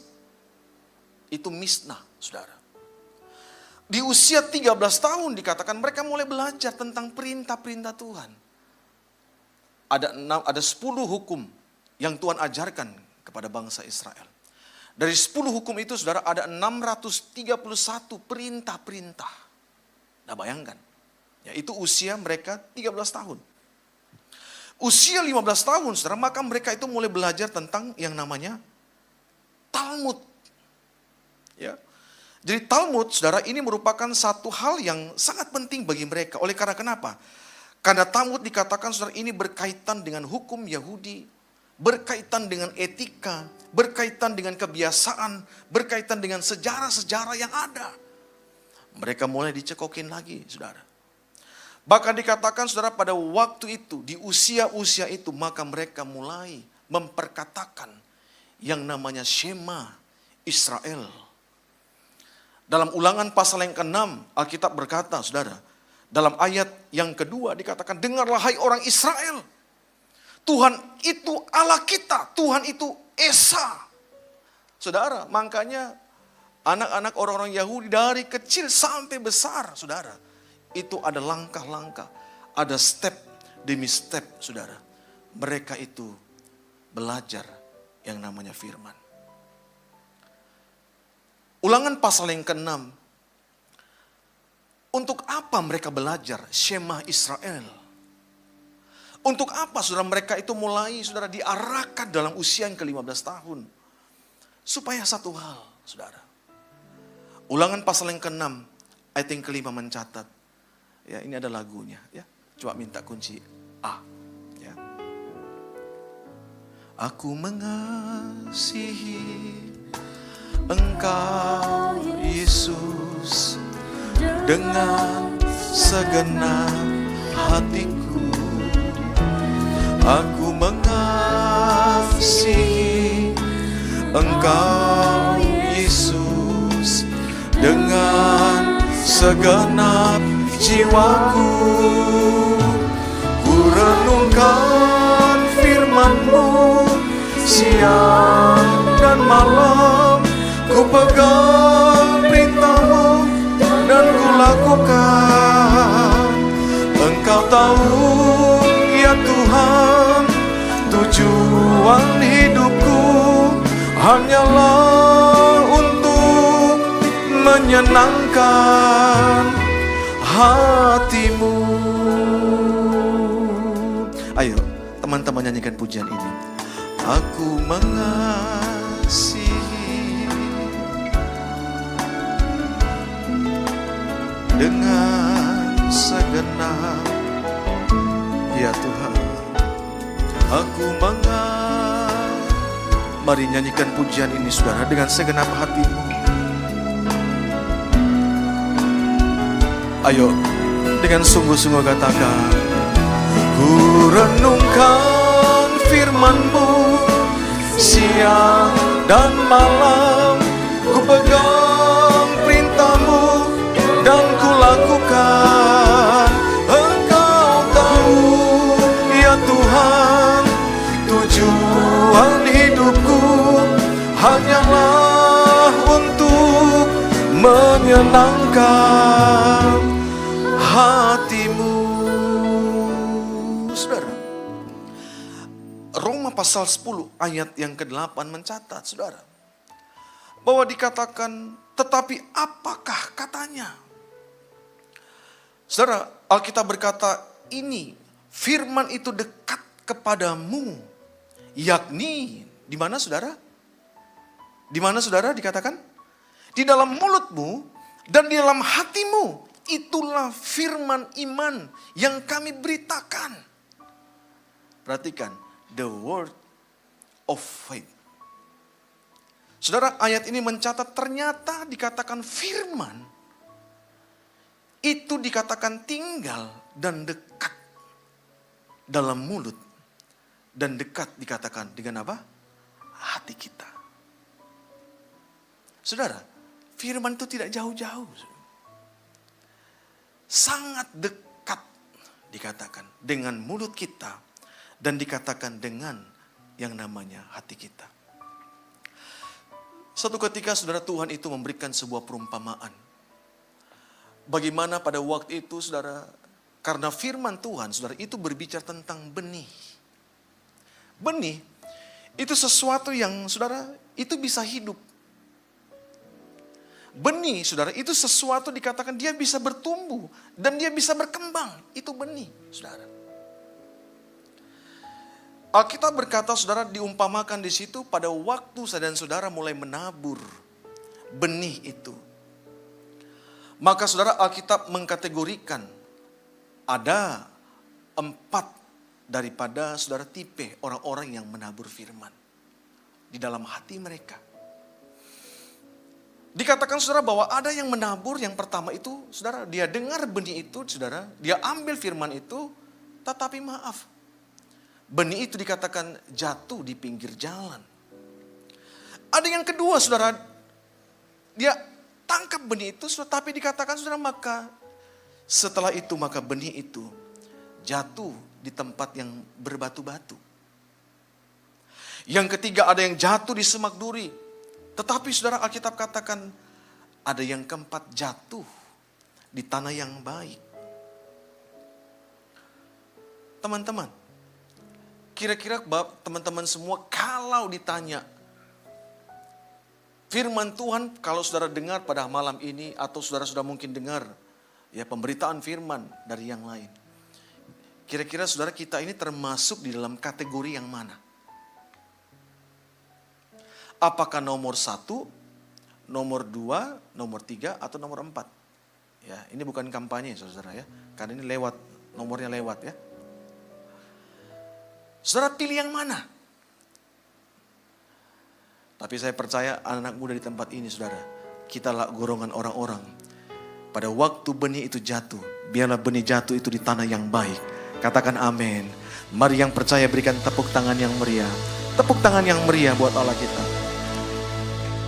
Itu Mishnah, saudara. Di usia 13 tahun dikatakan mereka mulai belajar tentang perintah-perintah Tuhan. Ada 10 hukum yang Tuhan ajarkan kepada bangsa Israel. Dari 10 hukum itu saudara ada 631 perintah-perintah. Nah bayangkan, ya, itu usia mereka 13 tahun. Usia 15 tahun saudara, maka mereka itu mulai belajar tentang yang namanya Talmud. Ya. Jadi Talmud, saudara, ini merupakan satu hal yang sangat penting bagi mereka. Oleh karena kenapa? Karena Talmud dikatakan, saudara, ini berkaitan dengan hukum Yahudi, berkaitan dengan etika, berkaitan dengan kebiasaan, berkaitan dengan sejarah-sejarah yang ada. Mereka mulai dicekokin lagi, saudara. Bahkan dikatakan, saudara, pada waktu itu, di usia-usia itu, maka mereka mulai memperkatakan yang namanya Shema Israel. Dalam Ulangan pasal yang ke-6, Alkitab berkata, saudara, dalam ayat yang kedua dikatakan, dengarlah hai orang Israel, Tuhan itu Allah kita, Tuhan itu Esa. Saudara, makanya anak-anak orang-orang Yahudi dari kecil sampai besar, saudara, itu ada langkah-langkah, ada step demi step, saudara. Mereka itu belajar yang namanya firman. Ulangan pasal yang ke-6. Untuk apa mereka belajar Shema Israel? Untuk apa saudara mereka itu mulai saudara diarahkan dalam usia yang ke-15 tahun? Supaya satu hal saudara. Ulangan pasal yang ke-6 ayat yang ke-5 mencatat. Ya, ini ada lagunya ya. Coba minta kunci A ya. Aku mengasihi Engkau Yesus dengan segenap hatiku. Aku mengasihi Engkau Yesus dengan segenap jiwaku. Ku renungkan firman-Mu siang dan malam. Ku pegang perintah-Mu dan ku lakukan. Engkau tahu ya Tuhan, tujuan hidupku hanyalah untuk menyenangkan hati-Mu. Ayo teman-teman nyanyikan pujian ini. Aku mengasihi dengan segenap, ya Tuhan, aku mari nyanyikan pujian ini saudara dengan segenap hatimu. Ayo dengan sungguh-sungguh katakan, ku renungkan firman-Mu siang dan malam. Ku pegang perintah-Mu dan ku lakukan. Engkau tahu ya Tuhan, tujuan hidupku hanyalah untuk menyenangkan hati-Mu. Saudara, Roma pasal 10 ayat yang ke-8 mencatat, saudara, bahwa dikatakan, tetapi apakah katanya? Saudara, Alkitab berkata ini, firman itu dekat kepadamu, yakni di mana saudara? Di mana saudara dikatakan? Di dalam mulutmu dan di dalam hatimu. Itulah firman iman yang kami beritakan. Perhatikan, the word of faith. Saudara, ayat ini mencatat ternyata dikatakan firman itu dikatakan tinggal dan dekat dalam mulut. Dan dekat dikatakan dengan apa? Hati kita. Saudara, firman itu tidak jauh-jauh. Sangat dekat dikatakan dengan mulut kita. Dan dikatakan dengan yang namanya hati kita. Suatu ketika saudara, Tuhan itu memberikan sebuah perumpamaan. Bagaimana pada waktu itu saudara, karena firman Tuhan saudara itu berbicara tentang benih. Benih itu sesuatu yang saudara itu bisa hidup. Benih saudara itu sesuatu dikatakan dia bisa bertumbuh dan dia bisa berkembang. Itu benih saudara. Alkitab berkata saudara diumpamakan di situ pada waktu saya dan saudara mulai menabur benih itu. Maka saudara, Alkitab mengkategorikan ada 4 daripada saudara tipe orang-orang yang menabur firman di dalam hati mereka. Dikatakan saudara bahwa ada yang menabur, yang pertama itu saudara, dia dengar benih itu saudara, dia ambil firman itu, tetapi maaf, benih itu dikatakan jatuh di pinggir jalan. Ada yang kedua saudara, dia tangkap benih itu, tapi dikatakan saudara, maka setelah itu maka benih itu jatuh di tempat yang berbatu-batu. Yang ketiga ada yang jatuh di semak duri. Tetapi saudara, Alkitab katakan ada yang keempat jatuh di tanah yang baik. Teman-teman, kira-kira teman-teman semua kalau ditanya firman Tuhan, kalau saudara dengar pada malam ini atau saudara sudah mungkin dengar ya pemberitaan firman dari yang lain. Kira-kira saudara, kita ini termasuk di dalam kategori yang mana? Apakah nomor 1, nomor 2, nomor 3, atau nomor 4? Ya, ini bukan kampanye saudara ya. Karena ini lewat, nomornya lewat ya. Saudara pilih yang mana? Tapi saya percaya anak muda di tempat ini saudara, kita lah golongan orang-orang. Pada waktu benih itu jatuh, biarlah benih jatuh itu di tanah yang baik. Katakan amin. Mari yang percaya berikan tepuk tangan yang meriah. Tepuk tangan yang meriah buat Allah kita.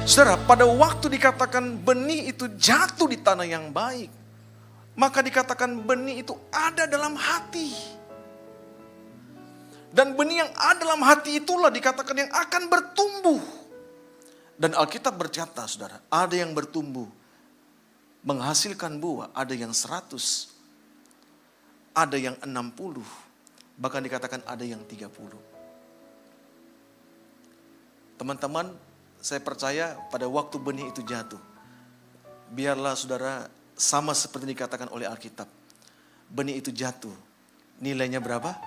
Saudara, pada waktu dikatakan benih itu jatuh di tanah yang baik, maka dikatakan benih itu ada dalam hati. Dan benih yang ada dalam hati itulah dikatakan yang akan bertumbuh. Dan Alkitab berkata saudara, ada yang bertumbuh, menghasilkan buah, ada yang 100, ada yang 60, bahkan dikatakan ada yang 30. Teman-teman, saya percaya pada waktu benih itu jatuh, biarlah saudara sama seperti dikatakan oleh Alkitab. Benih itu jatuh, nilainya berapa?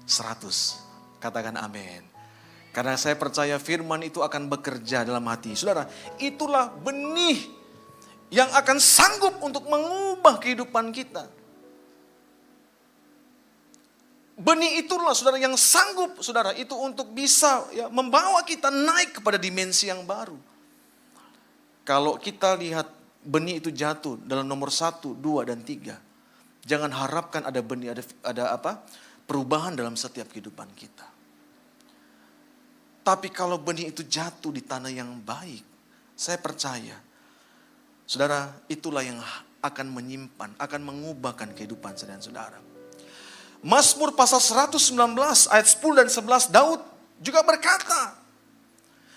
100. Katakan amin. Karena saya percaya firman itu akan bekerja dalam hati. Saudara, itulah benih yang akan sanggup untuk mengubah kehidupan kita. Benih itulah saudara yang sanggup saudara itu untuk bisa ya, membawa kita naik kepada dimensi yang baru. Kalau kita lihat benih itu jatuh dalam nomor 1, 2, dan 3. Jangan harapkan ada benih, ada perubahan dalam setiap kehidupan kita. Tapi kalau benih itu jatuh di tanah yang baik, saya percaya, saudara, itulah yang akan menyimpan, akan mengubahkan kehidupan saudara. Mazmur pasal 119 ayat 10 dan 11, Daud juga berkata,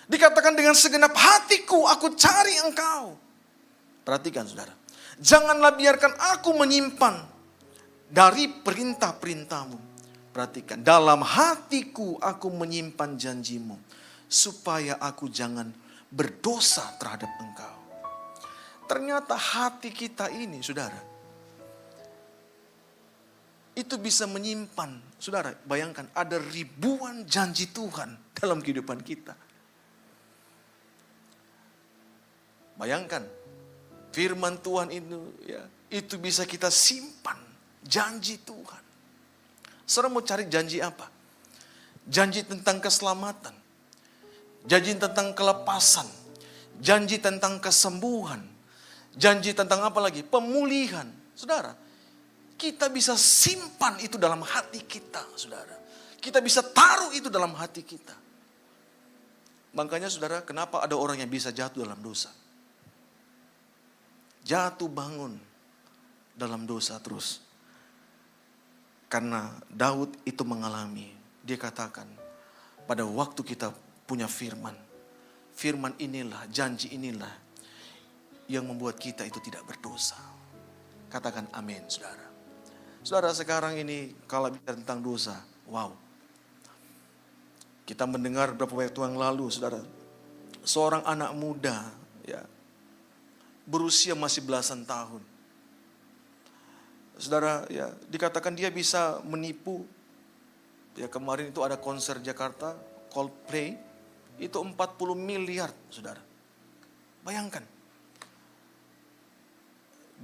dikatakan dengan segenap hatiku aku cari engkau. Perhatikan saudara, janganlah biarkan aku menyimpan dari perintah-perintahmu. Perhatikan, dalam hatiku aku menyimpan janjimu, supaya aku jangan berdosa terhadap engkau. Ternyata hati kita ini, saudara, itu bisa menyimpan. Saudara, bayangkan ada ribuan janji Tuhan dalam kehidupan kita. Bayangkan, firman Tuhan itu bisa kita simpan, janji Tuhan. Saudara mau cari janji apa? Janji tentang keselamatan, janji tentang kelepasan, janji tentang kesembuhan, janji tentang apa lagi? Pemulihan. Saudara, kita bisa simpan itu dalam hati kita, saudara. Kita bisa taruh itu dalam hati kita. Makanya saudara, kenapa ada orang yang bisa jatuh dalam dosa? Jatuh bangun dalam dosa terus. Karena Daud itu mengalami, dia katakan, pada waktu kita punya firman, firman inilah, janji inilah yang membuat kita itu tidak berdosa. Katakan amin, saudara. Saudara, sekarang ini kalau bicara tentang dosa, wow. Kita mendengar beberapa waktu yang lalu, saudara, seorang anak muda, ya, berusia masih belasan tahun. Saudara, ya, dikatakan dia bisa menipu. Ya, kemarin itu ada konser Jakarta, Coldplay, itu 40 miliar, saudara. Bayangkan.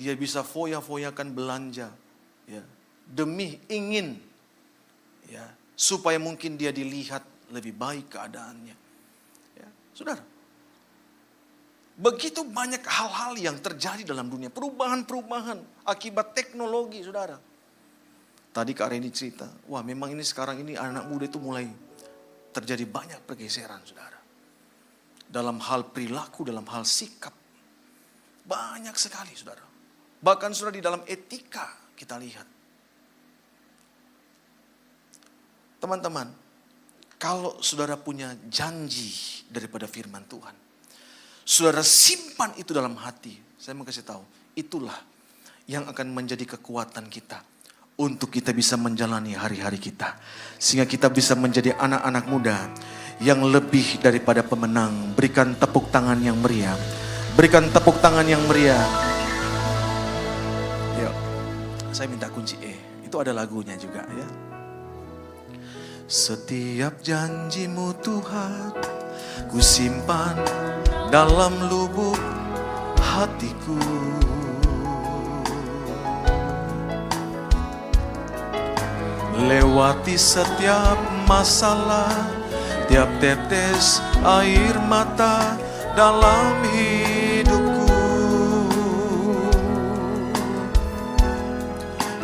Dia bisa foya-foyakan belanja, ya, demi ingin, ya, supaya mungkin dia dilihat lebih baik keadaannya. Ya, saudara. Begitu banyak hal-hal yang terjadi dalam dunia. Perubahan-perubahan akibat teknologi, saudara. Tadi Kak Reni cerita, wah memang ini sekarang ini anak muda itu mulai terjadi banyak pergeseran, saudara. Dalam hal perilaku, dalam hal sikap. Banyak sekali saudara. Bahkan saudara di dalam etika kita lihat. Teman-teman, kalau saudara punya janji daripada firman Tuhan, saudara simpan itu dalam hati. Saya mau kasih tahu, itulah yang akan menjadi kekuatan kita untuk kita bisa menjalani hari-hari kita. Sehingga kita bisa menjadi anak-anak muda yang lebih daripada pemenang. Berikan tepuk tangan yang meriah. Berikan tepuk tangan yang meriah. Yuk, saya minta kunci E. Itu ada lagunya juga ya. Setiap janjimu Tuhan, ku simpan dalam lubuk hatiku. Lewati setiap masalah, tiap tetes air mata dalam hidupku.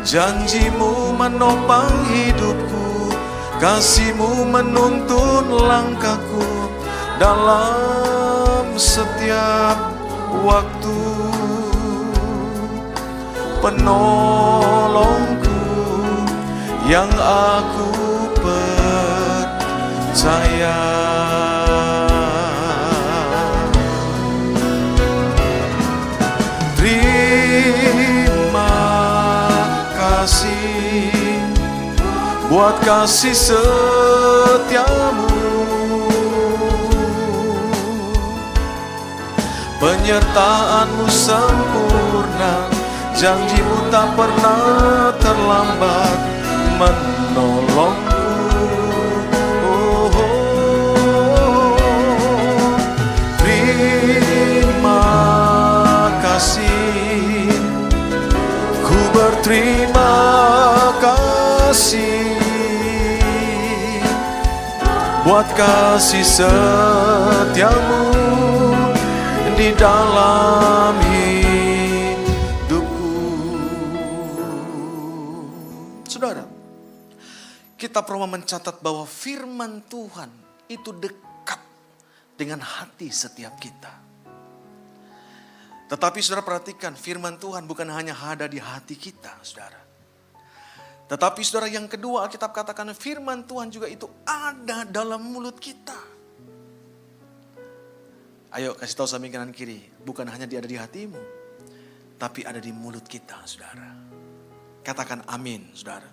Janjimu menopang hidupku, kasihmu menuntun langkahku dalam setiap waktu. Penolongku yang aku percaya. Terima kasih buat kasih setiamu, penyertaanmu sempurna, janjimu tak pernah terlambat menolongku. Oh, terima kasih, ku berterima kasih buat kasih setiamu di dalam hidupku. Saudara, kita perlu mencatat bahwa firman Tuhan itu dekat dengan hati setiap kita. Tetapi saudara perhatikan, firman Tuhan bukan hanya ada di hati kita, saudara. Tetapi saudara, yang kedua Alkitab katakan firman Tuhan juga itu ada dalam mulut kita. Ayo kasih tahu samping kanan kiri, bukan hanya dia ada di hatimu, tapi ada di mulut kita, saudara. Katakan amin, saudara.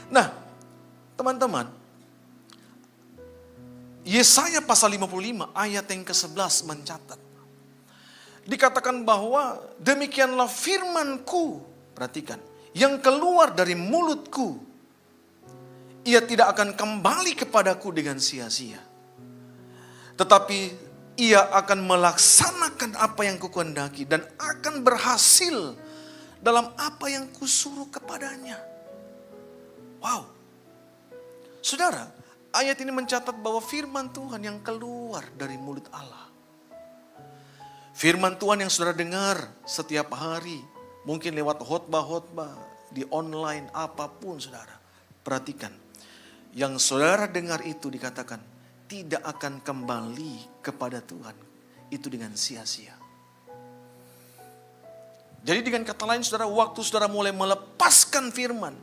Nah, teman-teman, Yesaya pasal 55 ayat yang ke-11 mencatat. Dikatakan bahwa demikianlah firmanku, perhatikan, yang keluar dari mulutku, ia tidak akan kembali kepadaku dengan sia-sia. Tetapi ia akan melaksanakan apa yang kukehendaki dan akan berhasil dalam apa yang kusuruh kepadanya. Wow. Saudara, ayat ini mencatat bahwa firman Tuhan yang keluar dari mulut Allah. Firman Tuhan yang saudara dengar setiap hari, mungkin lewat khotbah-khotbah, di online, apapun saudara. Perhatikan, yang saudara dengar itu dikatakan tidak akan kembali kepada Tuhan. Itu dengan sia-sia. Jadi dengan kata lain saudara, waktu saudara mulai melepaskan firman,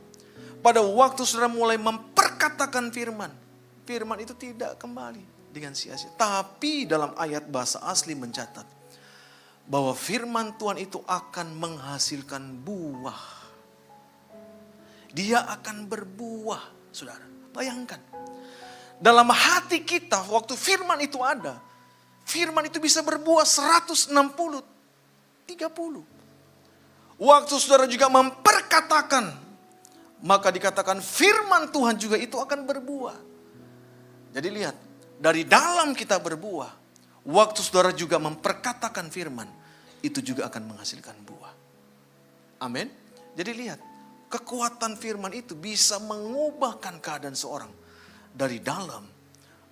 pada waktu saudara mulai memperkatakan firman, firman itu tidak kembali dengan sia-sia. Tapi dalam ayat bahasa asli mencatat bahwa firman Tuhan itu akan menghasilkan buah. Dia akan berbuah, saudara. Bayangkan, dalam hati kita waktu firman itu ada, firman itu bisa berbuah 160, 30. Waktu saudara juga memperkatakan, maka dikatakan firman Tuhan juga itu akan berbuah. Jadi lihat, dari dalam kita berbuah, waktu saudara juga memperkatakan firman, itu juga akan menghasilkan buah. Amin. Jadi lihat, kekuatan firman itu bisa mengubahkan keadaan seorang dari dalam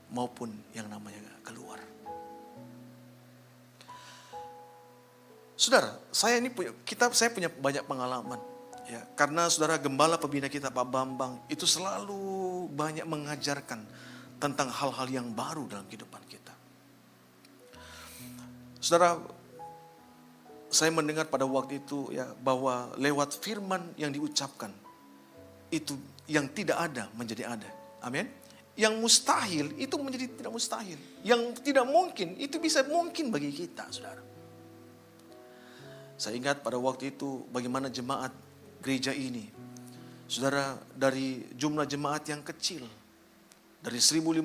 maupun yang namanya keluar. Saudara, saya punya banyak pengalaman. Ya, karena saudara gembala pembina kita Pak Bambang itu selalu banyak mengajarkan tentang hal-hal yang baru dalam kehidupan kita. Saudara, saya mendengar pada waktu itu ya bahwa lewat firman yang diucapkan itu yang tidak ada menjadi ada. Amin. Yang mustahil itu menjadi tidak mustahil. Yang tidak mungkin itu bisa mungkin bagi kita, saudara. Saya ingat pada waktu itu bagaimana jemaat gereja ini. Saudara, dari jumlah jemaat yang kecil. Dari 1.500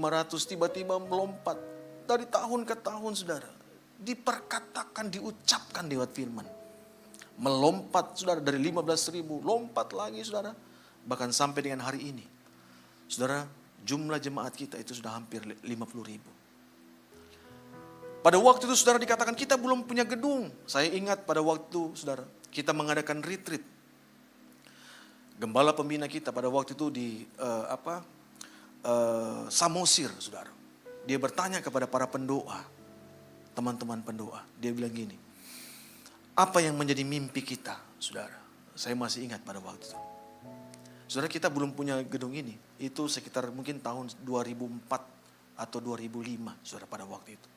tiba-tiba melompat. Dari tahun ke tahun, saudara. Diperkatakan, diucapkan lewat firman. Melompat, saudara, dari 15.000. Lompat lagi, saudara. Bahkan sampai dengan hari ini. Saudara, jumlah jemaat kita itu sudah hampir 50.000. Pada waktu itu saudara dikatakan kita belum punya gedung. Saya ingat pada waktu saudara kita mengadakan retreat. Gembala pembina kita pada waktu itu di Samosir, saudara. Dia bertanya kepada para pendoa, teman-teman pendoa. Dia bilang gini, apa yang menjadi mimpi kita, saudara? Saya masih ingat pada waktu itu. Saudara, kita belum punya gedung ini. Itu sekitar mungkin tahun 2004 atau 2005, saudara, pada waktu itu.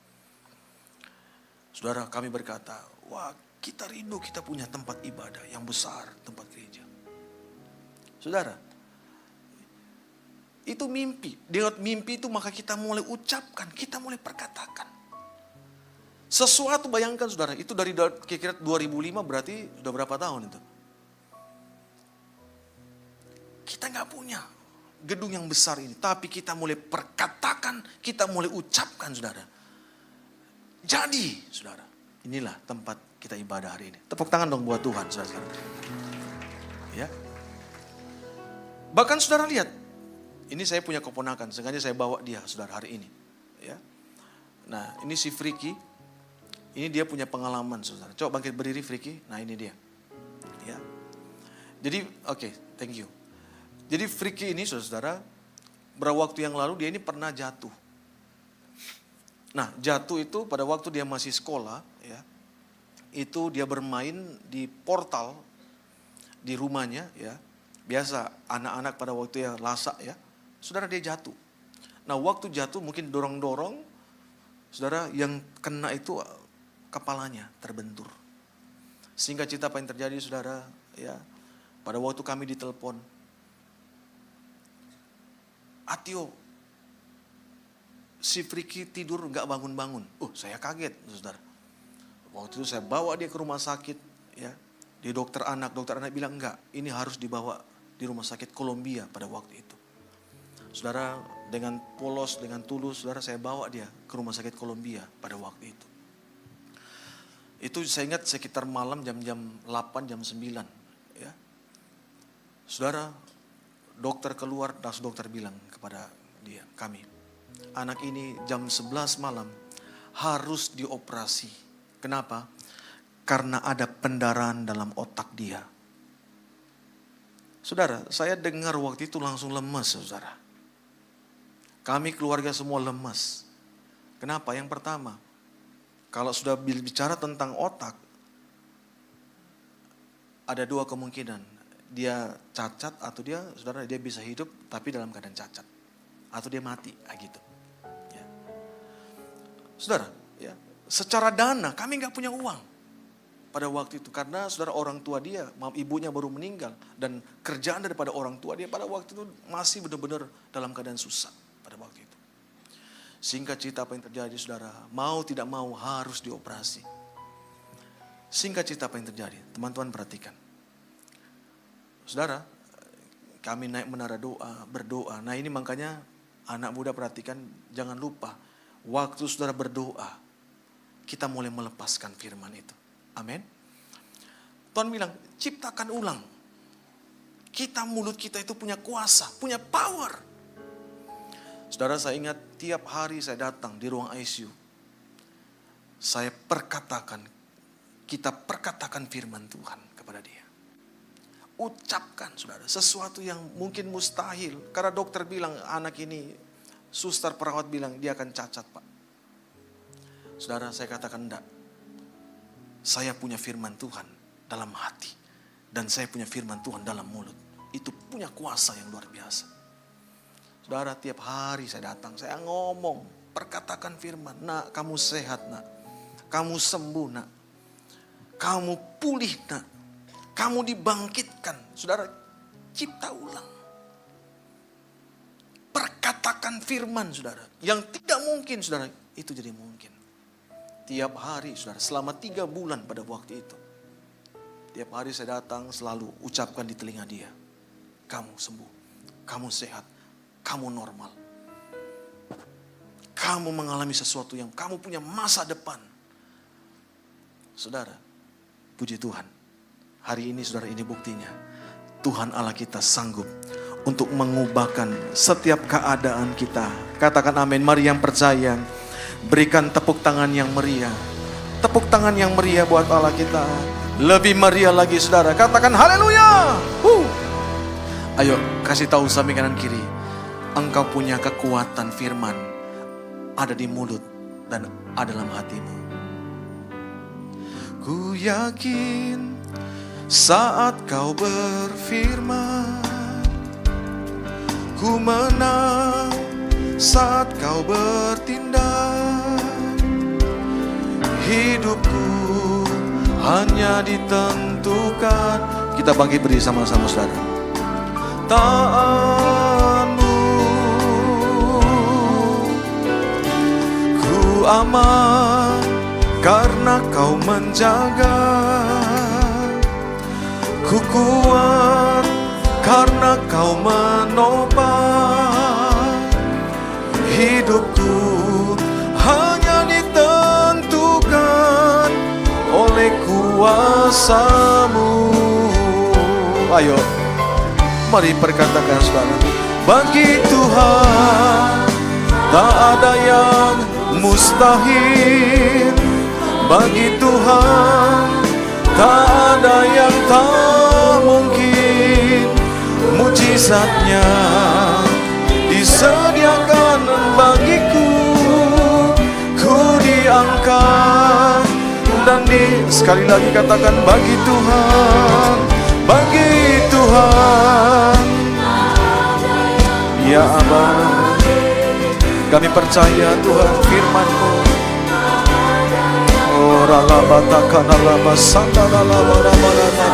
Saudara, kami berkata, wah, kita rindu kita punya tempat ibadah yang besar, tempat gereja. Saudara, itu mimpi. Dengan mimpi itu maka kita mulai ucapkan, kita mulai perkatakan. Sesuatu, bayangkan saudara, itu dari kira-kira 2005 berarti sudah berapa tahun itu? Kita nggak punya gedung yang besar ini, tapi kita mulai perkatakan, kita mulai ucapkan, saudara. Jadi, saudara, inilah tempat kita ibadah hari ini. Tepuk tangan dong buat Tuhan, saudara. Ya. Bahkan saudara lihat, ini saya punya keponakan, sengaja saya bawa dia, saudara, hari ini. Ya. Nah, ini si Friki, ini dia punya pengalaman, saudara. Coba bangkit berdiri, Friki. Nah, ini dia. Ya. Jadi, oke, thank you. Jadi Friki ini, saudara, beberapa waktu yang lalu dia ini pernah jatuh. Nah, jatuh itu pada waktu dia masih sekolah, ya. Itu dia bermain di portal di rumahnya, ya. Biasa anak-anak pada waktu ya lasak, ya. Saudara, dia jatuh. Nah, waktu jatuh mungkin dorong-dorong, saudara, yang kena itu kepalanya terbentur. Sehingga cerita apa yang terjadi, saudara, ya. Pada waktu kami ditelepon, Atio, si Friki tidur nggak bangun-bangun. Saya kaget, saudara. Waktu itu saya bawa dia ke rumah sakit, ya. Di dokter anak bilang enggak, ini harus dibawa di rumah sakit Kolombia pada waktu itu. Saudara, dengan polos, dengan tulus, saudara, saya bawa dia ke rumah sakit Kolombia pada waktu itu. Itu saya ingat sekitar malam jam-jam 8, jam 9, ya. Saudara, dokter keluar, langsung dokter bilang kepada kami, anak ini jam 11 malam harus dioperasi. Kenapa? Karena ada pendarahan dalam otak dia. Saudara, saya dengar waktu itu langsung lemas, saudara. Kami keluarga semua lemas. Kenapa? Yang pertama, kalau sudah bicara tentang otak, ada dua kemungkinan. Dia cacat atau dia bisa hidup tapi dalam keadaan cacat. Atau dia mati, gitu. Ya. Saudara, ya, secara dana kami nggak punya uang pada waktu itu. Karena saudara, orang tua dia, ibunya baru meninggal. Dan kerjaan daripada orang tua dia pada waktu itu masih benar-benar dalam keadaan susah pada waktu itu. Singkat cerita apa yang terjadi, saudara, mau tidak mau harus dioperasi. Singkat cerita apa yang terjadi, teman-teman perhatikan. Saudara, kami naik menara doa, berdoa. Nah, ini makanya anak muda perhatikan, jangan lupa. Waktu saudara berdoa, kita mulai melepaskan firman itu. Amin. Tuhan bilang, ciptakan ulang. Mulut kita itu punya kuasa, punya power. Saudara, saya ingat tiap hari saya datang di ruang ICU. Saya kita perkatakan firman Tuhan kepada dia. Ucapkan, saudara, sesuatu yang mungkin mustahil. Karena dokter bilang anak ini, suster perawat bilang dia akan cacat, Pak. Saudara, saya katakan enggak. Saya punya firman Tuhan dalam hati. Dan saya punya firman Tuhan dalam mulut. Itu punya kuasa yang luar biasa. Saudara, tiap hari saya datang, saya ngomong, perkatakan firman. Nak, kamu sehat, nak. Kamu sembuh, nak. Kamu pulih nak. Kamu dibangkitkan. Saudara, cipta ulang. Perkatakan firman saudara. Yang tidak mungkin saudara, itu jadi mungkin. Tiap hari saudara, selama 3 bulan pada waktu itu. Tiap hari saya datang selalu ucapkan di telinga dia. Kamu sembuh, kamu sehat, kamu normal. Kamu mengalami sesuatu yang kamu punya masa depan. Saudara, puji Tuhan. Hari ini saudara, ini buktinya. Tuhan Allah kita sanggup untuk mengubahkan setiap keadaan kita. Katakan amin. Mari yang percaya, berikan tepuk tangan yang meriah. Tepuk tangan yang meriah buat Allah kita. Lebih meriah lagi saudara. Katakan haleluya. Ayo kasih tahu samping kanan kiri. Engkau punya kekuatan firman. Ada di mulut dan ada dalam hatimu. Ku yakin saat kau berfirman, ku menang saat kau bertindak. Hidupku hanya ditentukan. Kita bangkit berdiri sama-sama saudara. Taatmu, ku aman karena kau menjaga. Ku kuat karena kau menopang. Hidupku hanya ditentukan oleh kuasa-Mu. Ayo, mari perkatakan saudara. Bagi Tuhan tak ada yang mustahil. Bagi Tuhan tak ada yang tak mungkin. Mujizatnya disediakan bagiku. Ku diangkat dan sekali lagi katakan bagi Tuhan. Bagi Tuhan, ya Abah, kami percaya Tuhan firman-Mu. Oh ralabata kanalaba sandalaba rabalaba.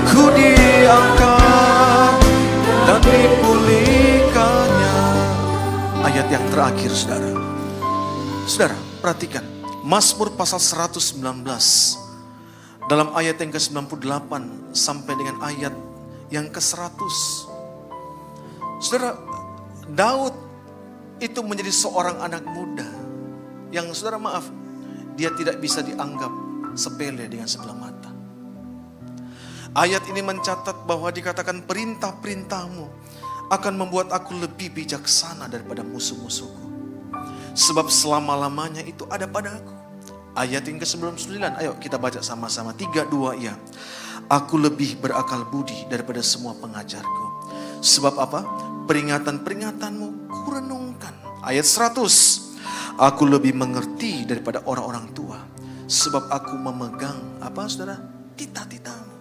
Ku diangkat dan dipulihkannya. Ayat yang terakhir saudara. Saudara, perhatikan. Mazmur pasal 119. Dalam ayat yang ke-98 sampai dengan ayat yang ke-100. Saudara, Daud itu menjadi seorang anak muda yang saudara maaf, dia tidak bisa dianggap sepele dengan sebelah mata. Ayat ini mencatat bahwa dikatakan perintah-perintah-Mu akan membuat aku lebih bijaksana daripada musuh-musuhku. Sebab selama-lamanya itu ada padaku. Ayat yang ke-99, ayo kita baca sama-sama. 3, 2, ya. Aku lebih berakal budi daripada semua pengajarku. Sebab apa? Peringatan-peringatanmu kurenungkan. Ayat 100, aku lebih mengerti daripada orang-orang tua. Sebab aku memegang, apa saudara? Tita-titamu.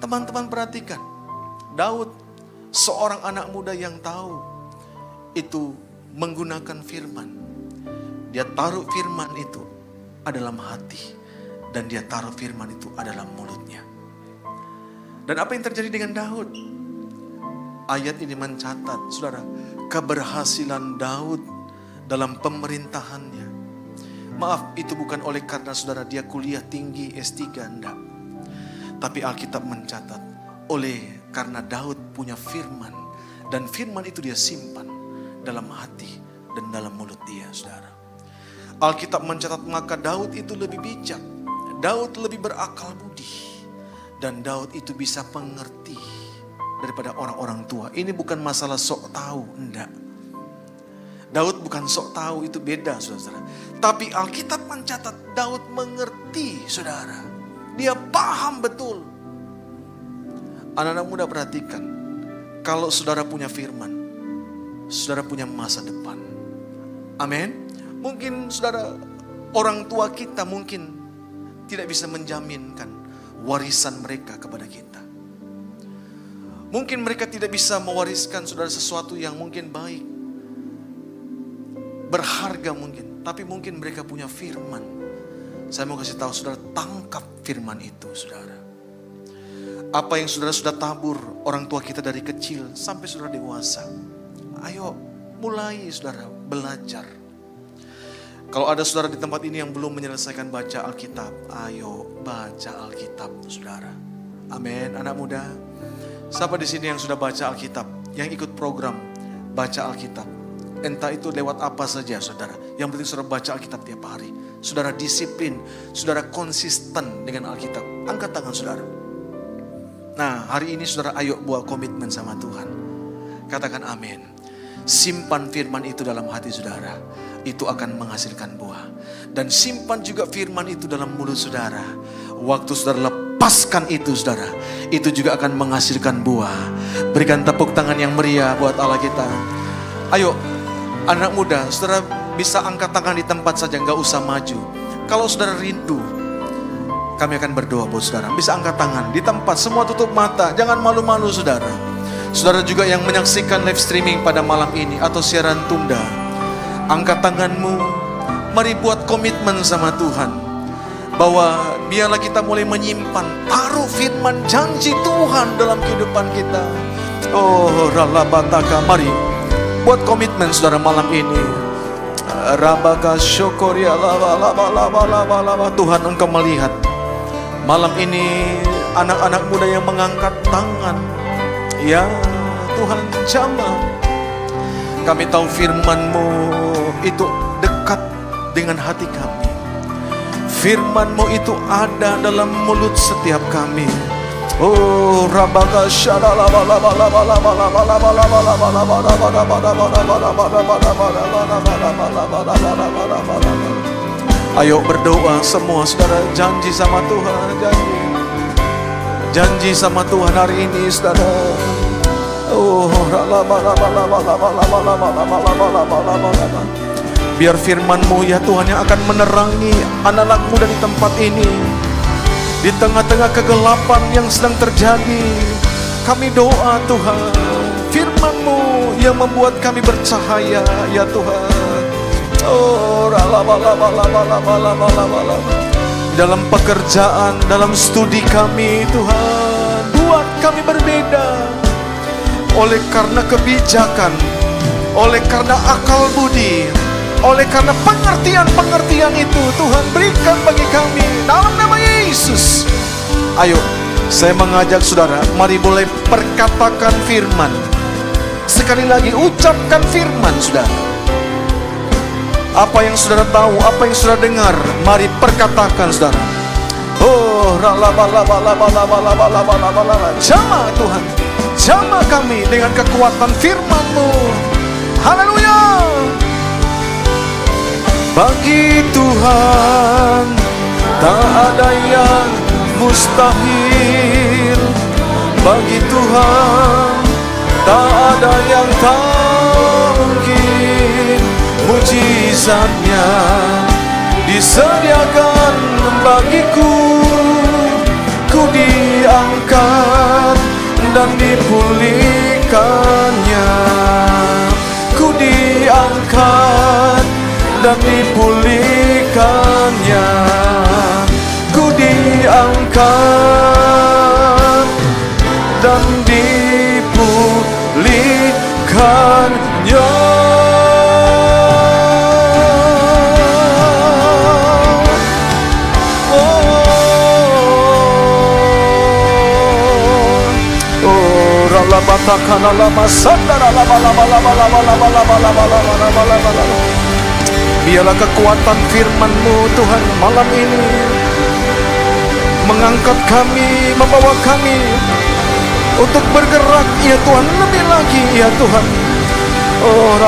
Teman-teman perhatikan. Daud, seorang anak muda yang tahu itu menggunakan firman. Dia taruh firman itu ada dalam hati. Dan dia taruh firman itu ada dalam mulutnya. Dan apa yang terjadi dengan Daud? Ayat ini mencatat, saudara, keberhasilan Daud dalam pemerintahannya. Maaf, itu bukan oleh karena saudara dia kuliah tinggi S3, enggak. Tapi Alkitab mencatat, oleh karena Daud punya firman. Dan firman itu dia simpan dalam hati dan dalam mulut dia, saudara. Alkitab mencatat maka Daud itu lebih bijak. Daud lebih berakal budi. Dan Daud itu bisa mengerti daripada orang-orang tua. Ini bukan masalah sok tahu, enggak. Daud bukan sok tahu, itu beda saudara. Tapi Alkitab mencatat Daud mengerti saudara. Dia paham betul. Anak-anak muda perhatikan. Kalau saudara punya firman, saudara punya masa depan. Amin. Mungkin saudara, orang tua kita mungkin tidak bisa menjaminkan warisan mereka kepada kita. Mungkin mereka tidak bisa mewariskan saudara sesuatu yang mungkin baik. berharga mungkin, tapi mungkin mereka punya firman. Saya mau kasih tahu saudara, tangkap firman itu saudara. Apa yang saudara sudah tabur orang tua kita dari kecil sampai saudara dewasa, ayo mulai saudara belajar. Kalau ada saudara di tempat ini yang belum menyelesaikan baca Alkitab, ayo baca Alkitab saudara. Amin. Anak muda, siapa di sini yang sudah baca Alkitab, yang ikut program baca Alkitab? Entah itu lewat apa saja saudara, yang penting saudara baca Alkitab tiap hari. Saudara disiplin, saudara konsisten dengan Alkitab. Angkat tangan saudara. Nah, hari ini saudara ayo buat komitmen sama Tuhan. Katakan amin. Simpan firman itu dalam hati saudara, itu akan menghasilkan buah. Dan simpan juga firman itu dalam mulut saudara. Waktu saudara lepaskan itu saudara, itu juga akan menghasilkan buah. Berikan tepuk tangan yang meriah buat Allah kita. Ayo anak muda, saudara bisa angkat tangan di tempat saja, gak usah maju. Kalau saudara rindu, kami akan berdoa buat saudara. Bisa angkat tangan di tempat, semua tutup mata, jangan malu-malu saudara. Saudara juga yang menyaksikan live streaming pada malam ini atau siaran tunda, angkat tanganmu. Mari buat komitmen sama Tuhan, bahwa biarlah kita mulai menyimpan, taruh firman janji Tuhan dalam kehidupan kita. Oh ralabataka, mari buat komitmen saudara malam ini. Rabaka syokoria laba. Tuhan, Engkau melihat malam ini anak-anak muda yang mengangkat tangan. Ya Tuhan, jamah. Kami tahu firman-Mu itu dekat dengan hati kami. Firman-Mu itu ada dalam mulut setiap kami. Oh rabaka ayo berdoa semua saudara, janji sama Tuhan, janji sama Tuhan hari ini saudara. Oh biar firman-Mu ya Tuhan yang akan menerangi anak-anak muda di tempat ini. Di tengah-tengah kegelapan yang sedang terjadi, kami doa Tuhan, firman-Mu yang membuat kami bercahaya ya Tuhan. Oh, dalam pekerjaan, dalam studi kami Tuhan, buat kami berbeda. Oleh karena kebijakan, oleh karena akal budi, oleh karena pengertian itu Tuhan berikan bagi kami dalam nama Yesus. Ayo, saya mengajak saudara, mari boleh perkatakan firman. Sekali lagi ucapkan firman saudara. Apa yang saudara tahu, apa yang saudara dengar, mari perkatakan saudara. Oh, jamah Tuhan, jamah kami dengan kekuatan firman-Mu. Haleluya. Bagi Tuhan tak ada yang mustahil. Bagi Tuhan tak ada yang tak mungkin. Mujizatnya disediakan bagiku. Ku diangkat dan dipulihkannya. Ku diangkat dan dipulihkannya. Ku diangkat dan dipulihkannya. Biarlah kekuatan firman-Mu Tuhan malam ini mengangkat kami, membawa kami untuk bergerak ya Tuhan, lebih lagi ya Tuhan. Oh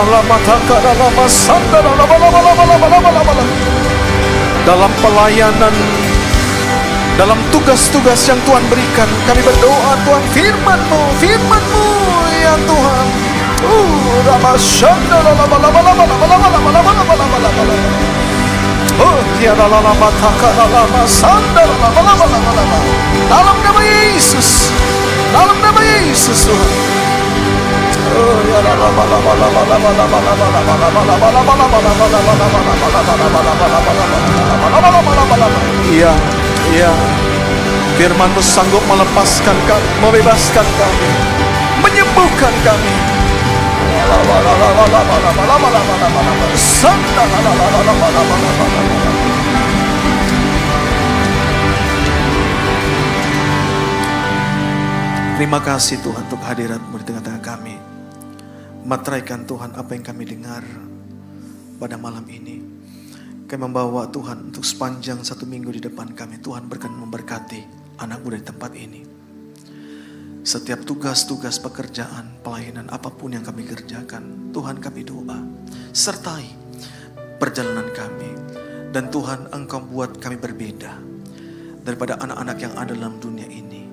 dalam pelayanan, dalam tugas-tugas yang Tuhan berikan, kami berdoa Tuhan, firman-Mu ya Tuhan. Dalam nama Yesus, dalam nama Yesus Tuhan. Iya, iya. Firman-Mu sanggup melepaskan kami, membebaskan kami, menyembuhkan kami. Terima kasih Tuhan untuk hadirat-Mu di tengah-tengah kami. Materaikan Tuhan apa yang kami dengar pada malam ini. Kami membawa Tuhan untuk sepanjang 1 minggu di depan kami. Tuhan berkenan memberkati anak muda di tempat ini. Setiap tugas-tugas pekerjaan, pelayanan apapun yang kami kerjakan, Tuhan kami doa. Sertai perjalanan kami. Dan Tuhan Engkau buat kami berbeda daripada anak-anak yang ada dalam dunia ini.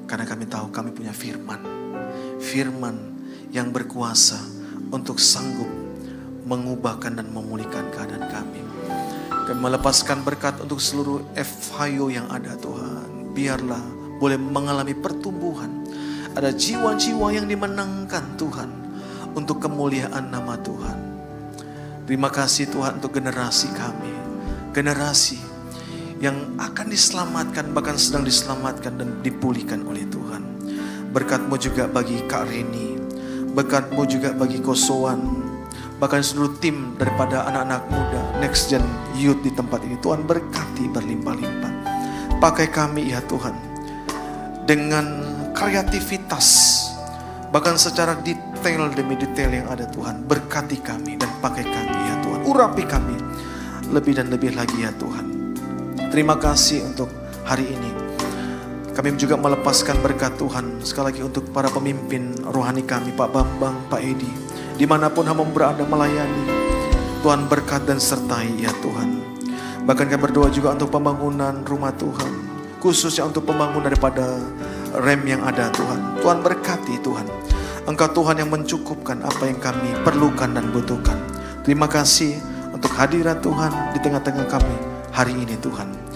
Karena kami tahu kami punya firman. Firman yang berkuasa untuk sanggup mengubahkan dan memulihkan keadaan kami. Kami melepaskan berkat untuk seluruh FHIO yang ada Tuhan. Biarlah boleh mengalami pertumbuhan. Ada jiwa-jiwa yang dimenangkan Tuhan untuk kemuliaan nama Tuhan. Terima kasih Tuhan untuk generasi kami. Generasi yang akan diselamatkan, bahkan sedang diselamatkan dan dipulihkan oleh Tuhan. Berkat-Mu juga bagi Kak Reni, berkat-Mu juga bagi Kosoan, bahkan seluruh tim daripada anak-anak muda Next Gen Youth di tempat ini. Tuhan berkati berlimpah-limpah. Pakai kami ya Tuhan dengan kreativitas, bahkan secara detail demi detail yang ada Tuhan. Berkati kami dan pakai kami ya Tuhan. Urapi kami lebih dan lebih lagi ya Tuhan. Terima kasih untuk hari ini. Kami juga melepaskan berkat Tuhan sekali lagi untuk para pemimpin rohani kami, Pak Bambang, Pak Edi. Dimanapun hamba berada melayani, Tuhan berkat dan sertai ya Tuhan. Bahkan kami berdoa juga untuk pembangunan rumah Tuhan, khususnya untuk pembangunan daripada rem yang ada Tuhan. Tuhan berkati Tuhan. Engkau Tuhan yang mencukupkan apa yang kami perlukan dan butuhkan. Terima kasih untuk hadirat Tuhan di tengah-tengah kami hari ini Tuhan.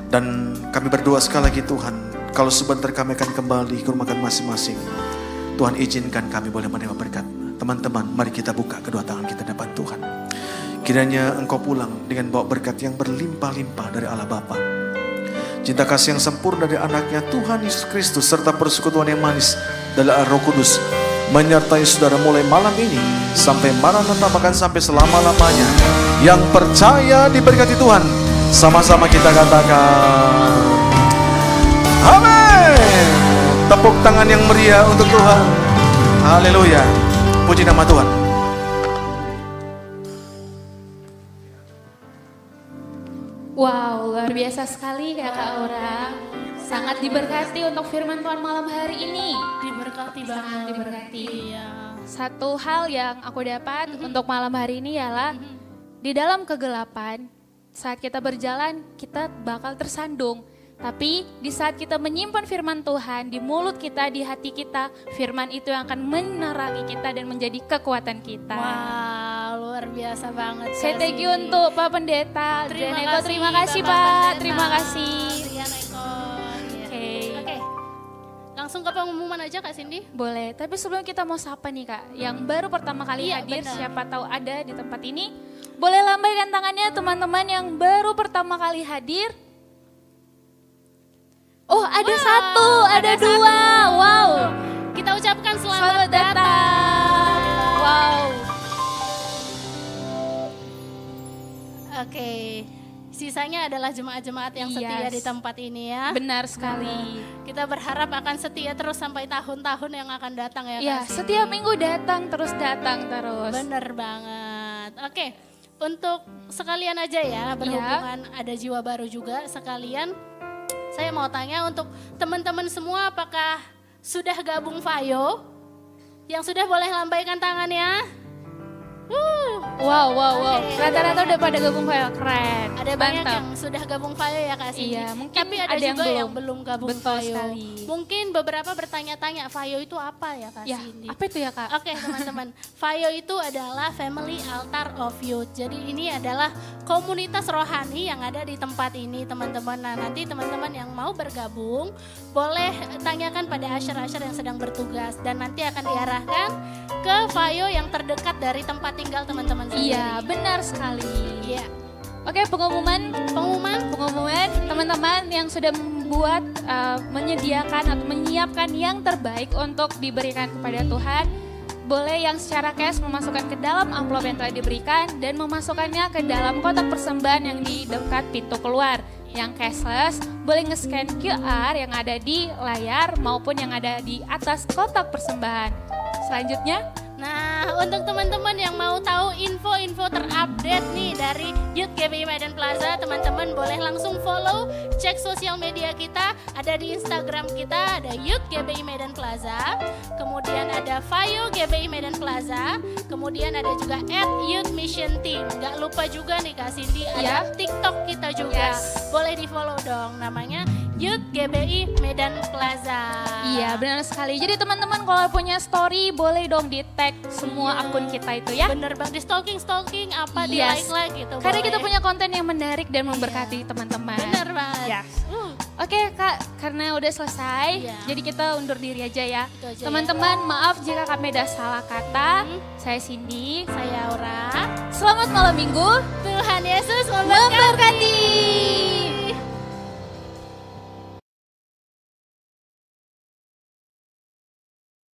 Dan kami berdoa sekali lagi Tuhan, kalau sebentar kami akan kembali ke rumah kami masing-masing, Tuhan izinkan kami boleh menerima berkat. Teman-teman, mari kita buka kedua tangan kita depan Tuhan. Kiranya Engkau pulang dengan bawa berkat yang berlimpah-limpah dari Allah Bapa, cinta kasih yang sempurna dari anaknya Tuhan Yesus Kristus, serta persekutuan yang manis dari Roh Kudus menyertai saudara mulai malam ini sampai Maranatha, bahkan sampai selama-lamanya. Yang percaya diberkati Tuhan, sama-sama kita katakan amin. Tepuk tangan yang meriah untuk Tuhan. Haleluya. Puji nama Tuhan. Wow, luar biasa sekali Kakak Aura. Sangat diberkati untuk firman Tuhan malam hari ini. Diberkati banget. Sangat diberkati. Iya. Satu hal yang aku dapat untuk malam hari ini ialah di dalam kegelapan, saat kita berjalan kita bakal tersandung. Tapi di saat kita menyimpan firman Tuhan di mulut kita, di hati kita, firman itu yang akan menerangi kita dan menjadi kekuatan kita. Wow, luar biasa banget. Saya thank you untuk Pak Pendeta Adrian Eko. Terima kasih Pak, terima kasih. Adrian Eko. Oke. Oke. Langsung ke pengumuman aja Kak Cindy. Boleh, tapi sebelum kita mau sapa nih Kak, yang baru pertama kali Iya, hadir, benar. siapa tahu ada di tempat ini, boleh lambaikan tangannya teman-teman yang baru pertama kali hadir. Oh ada satu, ada dua, wow. Kita ucapkan Selamat selamat datang. Wow. Oke. Sisanya adalah jemaat-jemaat yang setia Yes. di tempat ini ya. Benar sekali. Kita berharap akan setia terus sampai tahun-tahun yang akan datang ya. Ya, Kak Cindy. setiap minggu datang terus. Bener banget. Oke, untuk sekalian aja ya, berhubungan ada jiwa baru juga sekalian. Saya mau tanya untuk teman-teman semua, apakah sudah gabung FHIO? Yang sudah boleh lambaikan tangannya? Wow. Oke, Rata-rata ada udah pada gabung Fayo, keren. Ada banyak Mantap. yang sudah gabung Fayo ya Kak Cindy. Iya, mungkin Tapi ada ada juga yang yang belum gabung Betul Fayo. sekali. Mungkin beberapa bertanya-tanya Fayo itu apa ya Kak Ya, Cindy? apa itu ya Kak? Oke teman-teman, Fayo itu adalah Family Altar of Youth. Jadi ini adalah komunitas rohani yang ada di tempat ini teman-teman. Nah nanti teman-teman yang mau bergabung boleh tanyakan pada usher-usher yang sedang bertugas. Dan nanti akan diarahkan ke Fayo yang terdekat dari tempat tinggal teman-teman sendiri. Iya, benar sekali. Iya. Oke, pengumuman teman-teman yang sudah membuat, menyediakan atau menyiapkan yang terbaik untuk diberikan kepada Tuhan, boleh yang secara cash memasukkan ke dalam amplop yang telah diberikan dan memasukkannya ke dalam kotak persembahan yang di dekat pintu keluar. Yang cashless boleh nge-scan QR yang ada di layar maupun yang ada di atas kotak persembahan. Selanjutnya, Nah, untuk teman-teman yang mau tahu info-info terupdate nih dari Youth GBI Medan Plaza, teman-teman boleh langsung follow, cek sosial media kita, ada di Instagram kita, ada Youth GBI Medan Plaza, kemudian ada Fayo GBI Medan Plaza, kemudian ada juga @YouthMissionTeam. Gak lupa juga nih Kak Cindy, ada TikTok kita juga, Yes. boleh di follow dong, namanya Youth GBI Medan Plaza. iya benar sekali. Jadi teman-teman kalau punya story boleh dong di tag semua akun kita itu ya. Bener banget, di stalking apa, di Yes. like gitu. Karena kita boleh. punya konten yang menarik dan memberkati teman-teman. Bener banget. Yes. Oke Kak, karena udah selesai, Iya. jadi kita undur diri aja ya. Itu aja Teman-teman, maaf jika kami ada salah kata. Saya Cindy. Saya Aura. Selamat malam minggu. Tuhan Yesus